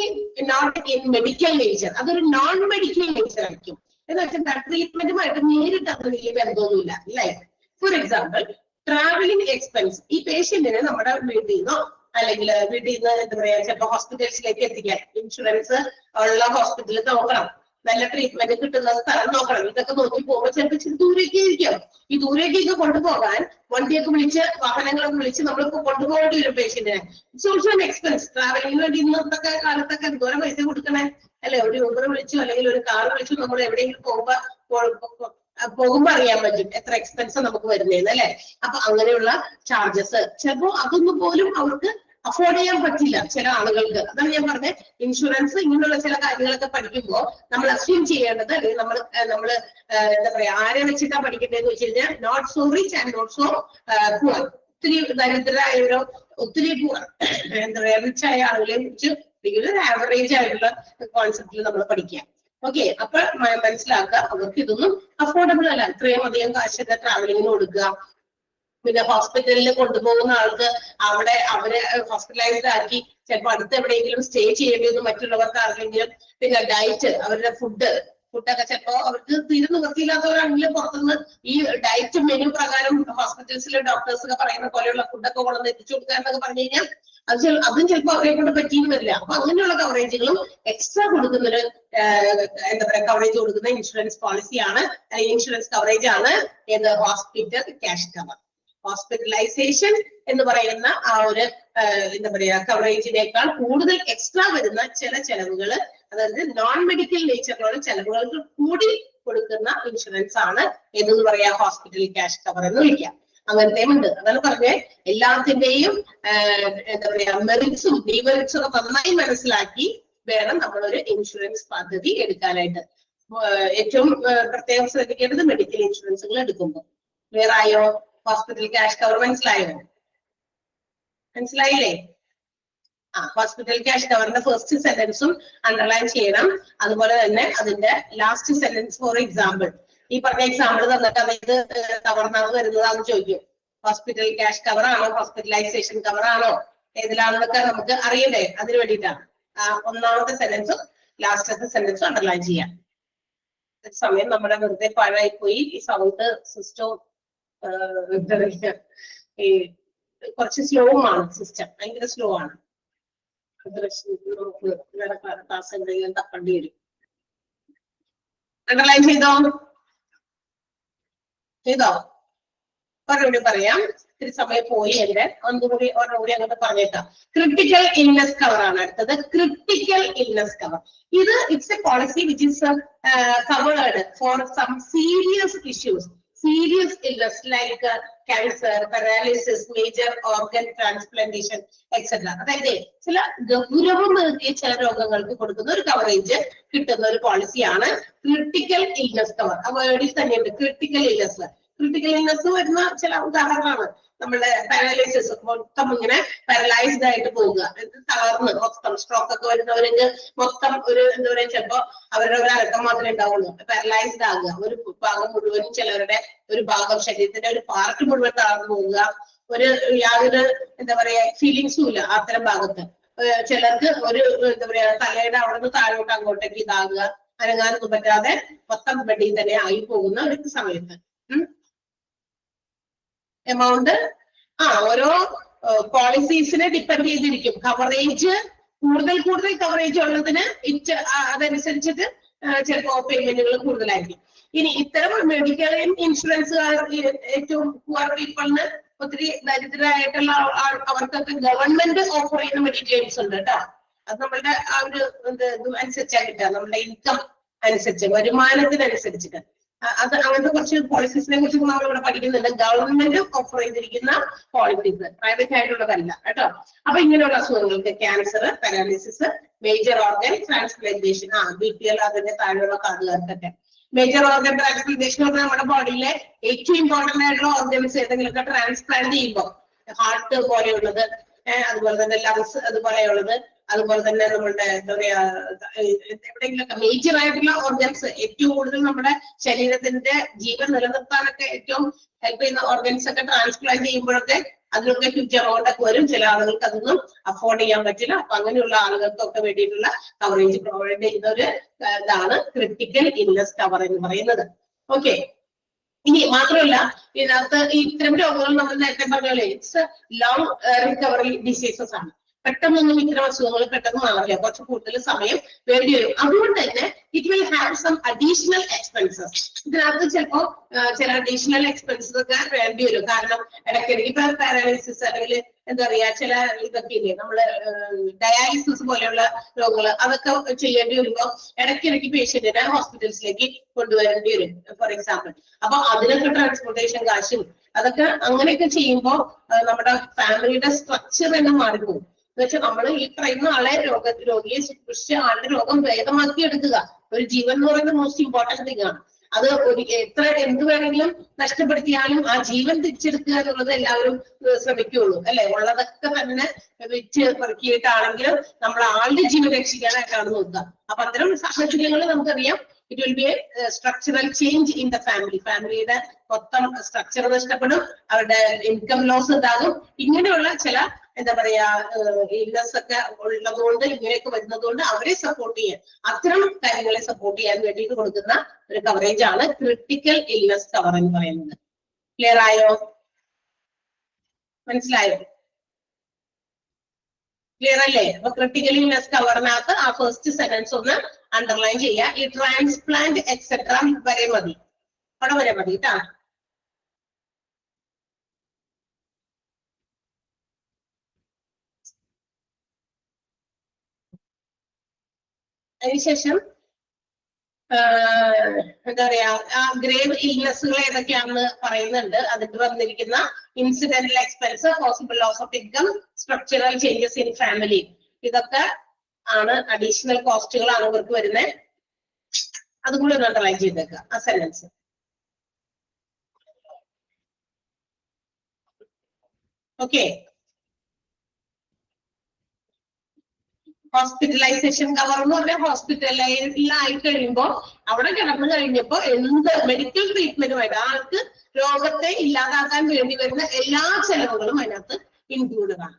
not in medical nature, അതൊരു നോൺ മെഡിക്കൽ നേച്ചർ ആയിരിക്കും. എന്ന് വെച്ചാൽ ട്രീറ്റ്മെന്റുമായിട്ട് നേരിട്ട് അത് വലിയ ബന്ധമൊന്നുമില്ല. Like for example travelling expense. ഈ പേഷ്യന്റിനെ നമ്മുടെ വീട്ടിൽ നിന്നോ അല്ലെങ്കിൽ വീട്ടിൽ നിന്ന് എന്താ പറയാ ചിലപ്പോൾ ഹോസ്പിറ്റൽസിലേക്ക് എത്തിക്കാൻ ഇൻഷുറൻസ് ഉള്ള ഹോസ്പിറ്റലിൽ നോക്കണം, നല്ല ട്രീറ്റ്മെന്റ് കിട്ടുന്ന സ്ഥലം നോക്കണം. ഇതൊക്കെ നോക്കി പോകുമ്പോൾ ചിലപ്പോൾ ഇച്ചിരി ദൂരേക്ക് ഇരിക്കും. ഈ ദൂരേക്കൊക്കെ കൊണ്ടുപോകാൻ വണ്ടിയൊക്കെ വിളിച്ച് വാഹനങ്ങളൊക്കെ വിളിച്ച് നമ്മളിപ്പോ കൊണ്ടുപോകേണ്ടി വരും പേഷ്യന്റിനെ. It's also an expense. ട്രാവലിംഗിന് വേണ്ടി ഇന്നത്തെ കാലത്തൊക്കെ എന്തോരം പൈസ കൊടുക്കണേ അല്ലെ. ഒരു ഊബർ വിളിച്ചു അല്ലെങ്കിൽ ഒരു കാർ വിളിച്ചു നമ്മൾ എവിടെയെങ്കിലും പോകുമ്പോ അറിയാൻ പറ്റും എത്ര എക്സ്പെൻസ് നമുക്ക് വരുന്നതെന്ന് അല്ലെ. അപ്പൊ അങ്ങനെയുള്ള ചാർജസ് ചിലപ്പോ അതൊന്നും പോലും അവർക്ക് അഫോർഡ് ചെയ്യാൻ പറ്റില്ല ചില ആളുകൾക്ക്. അതാണ് ഞാൻ പറഞ്ഞത്, ഇൻഷുറൻസ് ഇങ്ങനെയുള്ള ചില കാര്യങ്ങളൊക്കെ പഠിക്കുമ്പോൾ നമ്മൾ അസ്യൂം ചെയ്യേണ്ടത്, അല്ലെങ്കിൽ നമ്മള് എന്താ പറയാ ആരെ വെച്ചിട്ടാ പഠിക്കേണ്ടതെന്ന് വെച്ച് കഴിഞ്ഞാൽ not so rich and not so poor. ഒത്തിരി ദരിദ്രരായവരോ ഒത്തിരി എന്താ പറയാ റിച്ച് ആയ ആളുകളെ കുറിച്ച് ഒരു ആവറേജ് ആയിട്ടുള്ള കോൺസെപ്റ്റിൽ നമ്മൾ പഠിക്കുക. ഓക്കെ, അപ്പൊ മനസ്സിലാക്കുക അവർക്ക് ഇതൊന്നും അഫോർഡബിൾ അല്ല. ഇത്രയും അധികം കാശൊക്കെ ട്രാവലിങ്ങിന് കൊടുക്കുക. പിന്നെ ഹോസ്പിറ്റലിൽ കൊണ്ടുപോകുന്ന ആൾക്ക് അവിടെ അവരെ ഹോസ്പിറ്റലൈസ്ഡ് ആക്കി ചിലപ്പോൾ അടുത്ത് എവിടെയെങ്കിലും സ്റ്റേ ചെയ്യേണ്ടി വന്നു മറ്റുള്ളവർക്ക് ആർക്കെങ്കിലും. പിന്നെ ഡയറ്റ്, അവരുടെ ഫുഡൊക്കെ ചിലപ്പോ അവർക്ക് തീരെ നിവൃത്തിയില്ലാത്തവരാണെങ്കിലും പുറത്തുനിന്ന് ഈ ഡയറ്റ് മെനു പ്രകാരം ഹോസ്പിറ്റൽസിലെ ഡോക്ടേഴ്സ് ഒക്കെ പറയുന്ന പോലെയുള്ള ഫുഡൊക്കെ കൊണ്ടുവന്ന് എത്തിച്ചു കൊടുക്കുക എന്നൊക്കെ പറഞ്ഞു കഴിഞ്ഞാൽ അതും ചിലപ്പോൾ അവരെ കൊണ്ട് പറ്റിയെന്ന് വരില്ല. അപ്പൊ അങ്ങനെയുള്ള കവറേജുകളും എക്സ്ട്രാ കൊടുക്കുന്നൊരു എന്താ പറയാ കവറേജ് കൊടുക്കുന്ന ഇൻഷുറൻസ് പോളിസിയാണ്, ഇൻഷുറൻസ് കവറേജ് ആണ് ഏത് ഹോസ്പിറ്റൽ ക്യാഷ് കവർ. ഹോസ്പിറ്റലൈസേഷൻ എന്ന് പറയുന്ന ആ ഒരു എന്താ പറയാ കവറേജിനേക്കാൾ കൂടുതൽ എക്സ്ട്രാ വരുന്ന ചില ചെലവുകൾ, അതായത് നോൺ മെഡിക്കൽ നേച്ചറിലുള്ള ചെലവുകൾക്ക് കൂടി കൊടുക്കുന്ന ഇൻഷുറൻസ് ആണ് എന്ന് പറയാ ഹോസ്പിറ്റൽ ക്യാഷ് കവർ എന്ന് വിളിക്കാം. അങ്ങനത്തെയും ഉണ്ട്. അതാണ് പറഞ്ഞേ, എല്ലാത്തിന്റെയും എന്താ പറയാ മെറിറ്റ്സും ഡിമെറിറ്റ്സും ഒക്കെ നന്നായി മനസ്സിലാക്കി വേണം നമ്മളൊരു ഇൻഷുറൻസ് പദ്ധതി എടുക്കാനായിട്ട്. ഏറ്റവും പ്രത്യേകം ശ്രദ്ധിക്കേണ്ടത് മെഡിക്കൽ ഇൻഷുറൻസുകൾ എടുക്കുമ്പോൾ. ക്ലിയർ ആയോ? ഹോസ്പിറ്റൽ ക്യാഷ് കവർ മനസ്സിലായോ? മനസ്സിലായില്ലേ? ഹോസ്പിറ്റൽ ക്യാഷ് കവറിന്റെ ഫസ്റ്റ് സെന്റൻസും അണ്ടർലൈൻ ചെയ്യണം. അതുപോലെ തന്നെ അതിന്റെ ലാസ്റ്റ് സെന്റൻസ് ഫോർ എക്സാമ്പിൾ, ഈ പറഞ്ഞ എക്സാമ്പിൾ തന്നിട്ട് അത് കവറിനാണ് വരുന്നതാണെന്ന് ചോദിക്കും. ഹോസ്പിറ്റൽ ക്യാഷ് കവർ ആണോ ഹോസ്പിറ്റലൈസേഷൻ കവർ ആണോ ഏതിലാണെന്നൊക്കെ നമുക്ക് അറിയണ്ടേ? അതിന് വേണ്ടിയിട്ടാണ് ഒന്നാമത്തെ സെന്റൻസും ലാസ്റ്റത്തെ സെന്റൻസും അണ്ടർലൈൻ ചെയ്യാം. സമയം നമ്മുടെ വെറുതെ പാഴായി പോയി. ഈ സൗണ്ട് സിസ്റ്റവും ഈ കുറച്ച് സ്ലോ ആണ്, സിസ്റ്റം ഭയങ്കര സ്ലോ ആണ്. നമുക്ക് വേറെ ക്ലാസ് എന്തെങ്കിലും തപ്പേണ്ടി വരും. അണ്ടർലൈൻ ചെയ്തോ? ഒരെണ്ണം പറയാം, ഇത്തിരി സമയം പോയി എന്റെ ഒന്നുകൂടി അങ്ങോട്ട് പറഞ്ഞേക്കാം. ക്രിട്ടിക്കൽ ഇൽനെസ് കവർ ആണ് അടുത്തത്. ക്രിട്ടിക്കൽ ഇൽനെസ് കവർ, ഇത് it's a policy which is covered for some serious issues, serious illness like cancer, paralysis, major organ transplantation, etc. അതായത് ചില ഗൗരവമേറിയ ചില രോഗങ്ങൾക്ക് കൊടുക്കുന്ന ഒരു കവറേജ് കിട്ടുന്ന ഒരു പോളിസിയാണ് ക്രിട്ടിക്കൽ ഇൽനെസ് കവർ. ആ വേർഡിൽ തന്നെയുണ്ട് ക്രിട്ടിക്കൽ ഇൽനെസ്. ക്രിട്ടിക്കൽ ഇൽനെസ് വരുന്ന ചില ഉദാഹരണമാണ് നമ്മുടെ പാരാലിസിസ്, മൊത്തം ഇങ്ങനെ പാരലൈസ്ഡ് ആയിട്ട് പോവുക, തളർന്ന് മൊത്തം സ്ട്രോക്ക് ഒക്കെ വരുന്നവർക്ക് മൊത്തം ഒരു എന്താ പറയാ ചിലപ്പോ അവരുടെ ഒരു അനക്കം മാത്രമേ ഉണ്ടാവുള്ളൂ, പാരലൈസ്ഡ് ആകുക, ഒരു ഭാഗം മുഴുവനും ചിലവരുടെ ഒരു ഭാഗം ശരീരത്തിന്റെ ഒരു പാർട്ട് മുഴുവൻ തളർന്നു പോവുക, ഒരു യാതൊരു എന്താ പറയാ ഫീലിങ്സും ഇല്ല അത്തരം ഭാഗത്ത്. ചിലർക്ക് ഒരു എന്താ പറയാ തലയുടെ അവിടെ നിന്ന് താഴോട്ട് അങ്ങോട്ടേക്ക് ഇതാകുക, അനങ്ങാനൊന്നും പറ്റാതെ മൊത്തം ബെഡിൽ തന്നെ ആയി പോകുന്ന ഒരു സമയത്ത് എമൗണ്ട് ഓരോ പോളിസീസിനെ ഡിപ്പെൻഡ് ചെയ്തിരിക്കും. കവറേജ് കൂടുതൽ കവറേജ് ഉള്ളതിന് അതനുസരിച്ചിട്ട് ചിലപ്പോ പേയ്മെന്റുകൾ കൂടുതലായിരിക്കും. ഇനി ഇത്തരം മെഡിക്കൽ ഇൻഷുറൻസുകാർ ഏറ്റവും പുവർ പീപ്പിളിന് ഒത്തിരി ദരിദ്രരായിട്ടുള്ള അവർക്കൊക്കെ ഗവൺമെന്റ് ഓഫർ ചെയ്യുന്ന മെഡിക്ലെയിംസ് ഉണ്ട് കേട്ടോ. അത് നമ്മളുടെ ആ ഒരു അനുസരിച്ചാണ് കിട്ടുക, നമ്മുടെ ഇൻകം അനുസരിച്ച്, വരുമാനത്തിനനുസരിച്ചിട്ട്. അത് അങ്ങനത്തെ കുറച്ച് പോളിസീസിനെ കുറിച്ച് നമ്മൾ ഇവിടെ പഠിക്കുന്നുണ്ട്. ഗവൺമെന്റ് ഓഫർ ചെയ്തിരിക്കുന്ന പോളിസീസ്, പ്രൈവറ്റ് ആയിട്ടുള്ളതല്ല കേട്ടോ. അപ്പൊ ഇങ്ങനെയുള്ള അസുഖങ്ങൾക്ക് cancer, paralysis, major organ transplantation, BPL അതിന്റെ താഴെയുള്ള കാർഡുകാർക്കൊക്കെ മേജർ ഓർഗൻ ട്രാൻസ്പ്ലാന്റേഷൻ പറഞ്ഞാൽ നമ്മുടെ ബോഡിയിലെ ഏറ്റവും ഇമ്പോർട്ടന്റ് ആയിട്ടുള്ള ഓർഗൻസ് ഏതെങ്കിലുമൊക്കെ ട്രാൻസ്പ്ലാന്റ് ചെയ്യുമ്പോൾ, ഹാർട്ട് പോലെയുള്ളത്, അതുപോലെ തന്നെ ലങ്സ് അതുപോലെയുള്ളത്, അതുപോലെ തന്നെ നമ്മളുടെ എന്താ പറയാ എവിടെയെങ്കിലൊക്കെ മേജർ ആയിട്ടുള്ള ഓർഗൻസ്, ഏറ്റവും കൂടുതൽ നമ്മുടെ ശരീരത്തിന്റെ ജീവൻ നിലനിർത്താനൊക്കെ ഏറ്റവും ഹെൽപ്പ് ചെയ്യുന്ന ഓർഗൻസ് ഒക്കെ ട്രാൻസ്പ്ലാന്റ് ചെയ്യുമ്പോഴൊക്കെ അതിനൊക്കെ ഹ്യൂജ് എമൗണ്ട് ഒക്കെ വരും. ചില ആളുകൾക്ക് അതൊന്നും അഫോർഡ് ചെയ്യാൻ പറ്റില്ല. അപ്പൊ അങ്ങനെയുള്ള ആളുകൾക്കൊക്കെ വേണ്ടിയിട്ടുള്ള കവറേജ് പ്രൊവൈഡ് ചെയ്യുന്ന ഒരു ഇതാണ് ക്രിട്ടിക്കൽ ഇൽനെസ് കവർ എന്ന് പറയുന്നത്. ഓക്കെ, ഇനി മാത്രമല്ല ഇതിനകത്ത് ഇത്തരം രോഗങ്ങൾ നമ്മൾ നേരത്തെ പറഞ്ഞ പോലെ ഇറ്റ്സ് ലോങ് റിക്കവറി ഡിസീസസ് ആണ്. പെട്ടെന്നൊന്നും ഇത്തരം അസുഖങ്ങൾ പെട്ടെന്ന് മാറില്ല, കുറച്ച് കൂടുതൽ സമയം വേണ്ടി വരും. അതുകൊണ്ട് തന്നെ it will have some additional expenses. ഇതിനകത്ത് ചിലപ്പോ ചില അഡീഷണൽ എക്സ്പെൻസസ് ഒക്കെ വേണ്ടി വരും. കാരണം ഇടയ്ക്കിടയ്ക്ക് ഇപ്പൊ പാരാലിസിസ് അല്ലെങ്കിൽ എന്താ പറയാ ചില ഇതൊക്കെ ഇല്ലേ നമ്മള് ഡയാലിസിസ് പോലെയുള്ള രോഗങ്ങൾ, അതൊക്കെ ചെയ്യേണ്ടി വരുമ്പോ ഇടയ്ക്കിടയ്ക്ക് പേഷ്യന്റിനെ ഹോസ്പിറ്റൽസിലേക്ക് കൊണ്ടുവരേണ്ടി വരും ഫോർ എക്സാമ്പിൾ. അപ്പൊ അതിനൊക്കെ ട്രാൻസ്പോർട്ടേഷൻ കാശും അതൊക്കെ അങ്ങനെയൊക്കെ ചെയ്യുമ്പോൾ നമ്മുടെ ഫാമിലിയുടെ സ്ട്രക്ചർ തന്നെ മാറിപ്പോകും. എന്ന് വെച്ചാൽ നമ്മൾ ഈ പറയുന്ന ആളെ രോഗിയെ ശുശ്രൂഷിച്ച ആളുടെ രോഗം ഭേദമാക്കി എടുക്കുക, ഒരു ജീവൻ എന്ന് പറയുന്നത് മോസ്റ്റ് ഇമ്പോർട്ടന്റ് തിങ് ആണ്. അത് എത്ര എന്ത് വേണമെങ്കിലും നഷ്ടപ്പെടുത്തിയാലും ആ ജീവൻ തിരിച്ചെടുക്കുക എന്നുള്ളത് എല്ലാവരും ശ്രമിക്കുകയുള്ളൂ അല്ലെ. ഉള്ളതൊക്കെ തന്നെ വെച്ച് പെറുക്കിയിട്ടാണെങ്കിലും നമ്മൾ ആളുടെ ജീവൻ രക്ഷിക്കാനായിട്ടാണ് നോക്കുക. അപ്പൊ അത്തരം സാഹചര്യങ്ങൾ നമുക്കറിയാം it will B A structural change in the family. ഫാമിലിയുടെ മൊത്തം സ്ട്രക്ചർ നഷ്ടപ്പെടും, അവരുടെ ഇൻകം ലോസ് ഉണ്ടാകും. ഇങ്ങനെയുള്ള ചില എന്താ പറയാ ഇൽനെസ് ഒക്കെ ഉള്ളതുകൊണ്ട്, ഇങ്ങനെയൊക്കെ വരുന്നതുകൊണ്ട് അവരെ സപ്പോർട്ട് ചെയ്യാൻ, അത്തരം കാര്യങ്ങളെ സപ്പോർട്ട് ചെയ്യാൻ വേണ്ടിയിട്ട് കൊടുക്കുന്ന ഒരു കവറേജ് ആണ് ക്രിട്ടിക്കൽ ഇൽനെസ് കവർ എന്ന് പറയുന്നത്. ക്ലിയർ ആയോ? മനസ്സിലായോ? ക്ലിയർ അല്ലേ? അപ്പൊ ക്രിട്ടിക്കൽ ഇൽനെസ് കവറിനകത്ത് ആ ഫസ്റ്റ് സെന്റൻസ് ഒന്ന് അണ്ടർലൈൻ ചെയ്യുക. ഈ ട്രാൻസ്പ്ലാന്റ് എക്സെട്ര വരെ മതി, അവിടെ വരെ മതി കേട്ടാ. അതിനുശേഷം എന്താ പറയാ ഗ്രേവ് ഇൽനെസ്സുകൾ ഏതൊക്കെയാണെന്ന് പറയുന്നുണ്ട്. അതിൽ വന്നിരിക്കുന്ന incidental expense, possible loss of income, structural changes in family, ഇതൊക്കെ ആണ് അഡീഷണൽ കോസ്റ്റുകളാണ് ഇവർക്ക് വരുന്നത്. അതുകൂടി ഒന്ന് അണ്ടർലൈൻ ചെയ്തേക്കുക ആ സെന്റൻസ്. ഓക്കെ, ഹോസ്പിറ്റലൈസേഷൻ കവർ എന്ന് പറഞ്ഞാൽ ഹോസ്പിറ്റലൈസിലായി കഴിയുമ്പോൾ അവിടെ കിടന്നു കഴിഞ്ഞപ്പോ എന്ത് മെഡിക്കൽ ട്രീറ്റ്മെന്റുമായിട്ട് ആൾക്ക് രോഗത്തെ ഇല്ലാതാക്കാൻ വേണ്ടി വരുന്ന എല്ലാ ചെലവുകളും അതിനകത്ത് ഇൻക്ലൂഡഡ് ആണ്.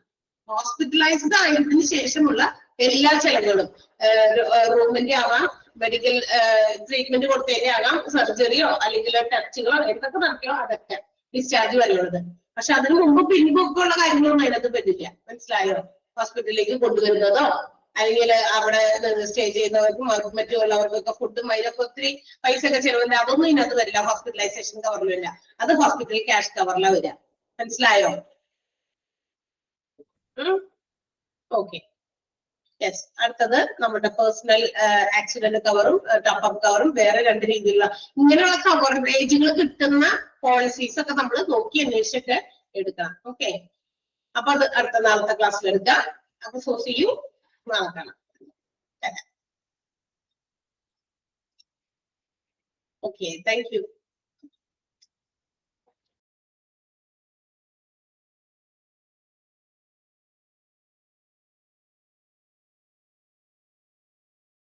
ഹോസ്പിറ്റലൈസ്ഡ് ആയതിനു ശേഷമുള്ള എല്ലാ ചെലവുകളും, റൂമിന്റെ ആവാം, മെഡിക്കൽ ട്രീറ്റ്മെന്റ് കൊടുത്തതിന്റെ ആകാം, സർജറിയോ അല്ലെങ്കിൽ ടെസ്റ്റുകളോ എന്തൊക്കെ നടത്തിയോ അതൊക്കെ ഡിസ്ചാർജ് വരെയുള്ളത്. പക്ഷെ അതിന് മുമ്പ് പിൻപൊക്കെ ഉള്ള കാര്യങ്ങളൊന്നും അതിനകത്ത് പറ്റില്ല. മനസ്സിലായോ? ഹോസ്പിറ്റലിലേക്ക് കൊണ്ടുവരുന്നതോ അല്ലെങ്കിൽ അവിടെ സ്റ്റേ ചെയ്യുന്നവർക്കും മറ്റുള്ളവർക്കൊക്കെ ഫുഡും അതിനൊക്കെ ഒത്തിരി പൈസ ഒക്കെ ചെലവില്ല, അതൊന്നും ഇതിനകത്ത് വരില്ല. ഹോസ്പിറ്റലൈസേഷൻ കവറിൽ വരില്ല, അത് ഹോസ്പിറ്റൽ ക്യാഷ് കവറിലാണ് വരിക. മനസ്സിലായോ? Okay, yes. അടുത്തത് നമ്മുടെ പേഴ്സണൽ ആക്സിഡന്റ് കവറും ടോപ്പ് കവറും വേറെ രണ്ട് രീതിയിലുള്ള ഇങ്ങനെയുള്ള കവറേജുകൾ കിട്ടുന്ന പോളിസീസ് ഒക്കെ നമ്മൾ നോക്കി അന്വേഷിച്ചൊക്കെ എടുക്കണം. ഓക്കെ, അപ്പൊ അത് അടുത്ത നാളത്തെ ക്ലാസ്സിൽ എടുക്കാം. അപ്പൊ സി യു നാളെ കാണാം. Okay, thank you.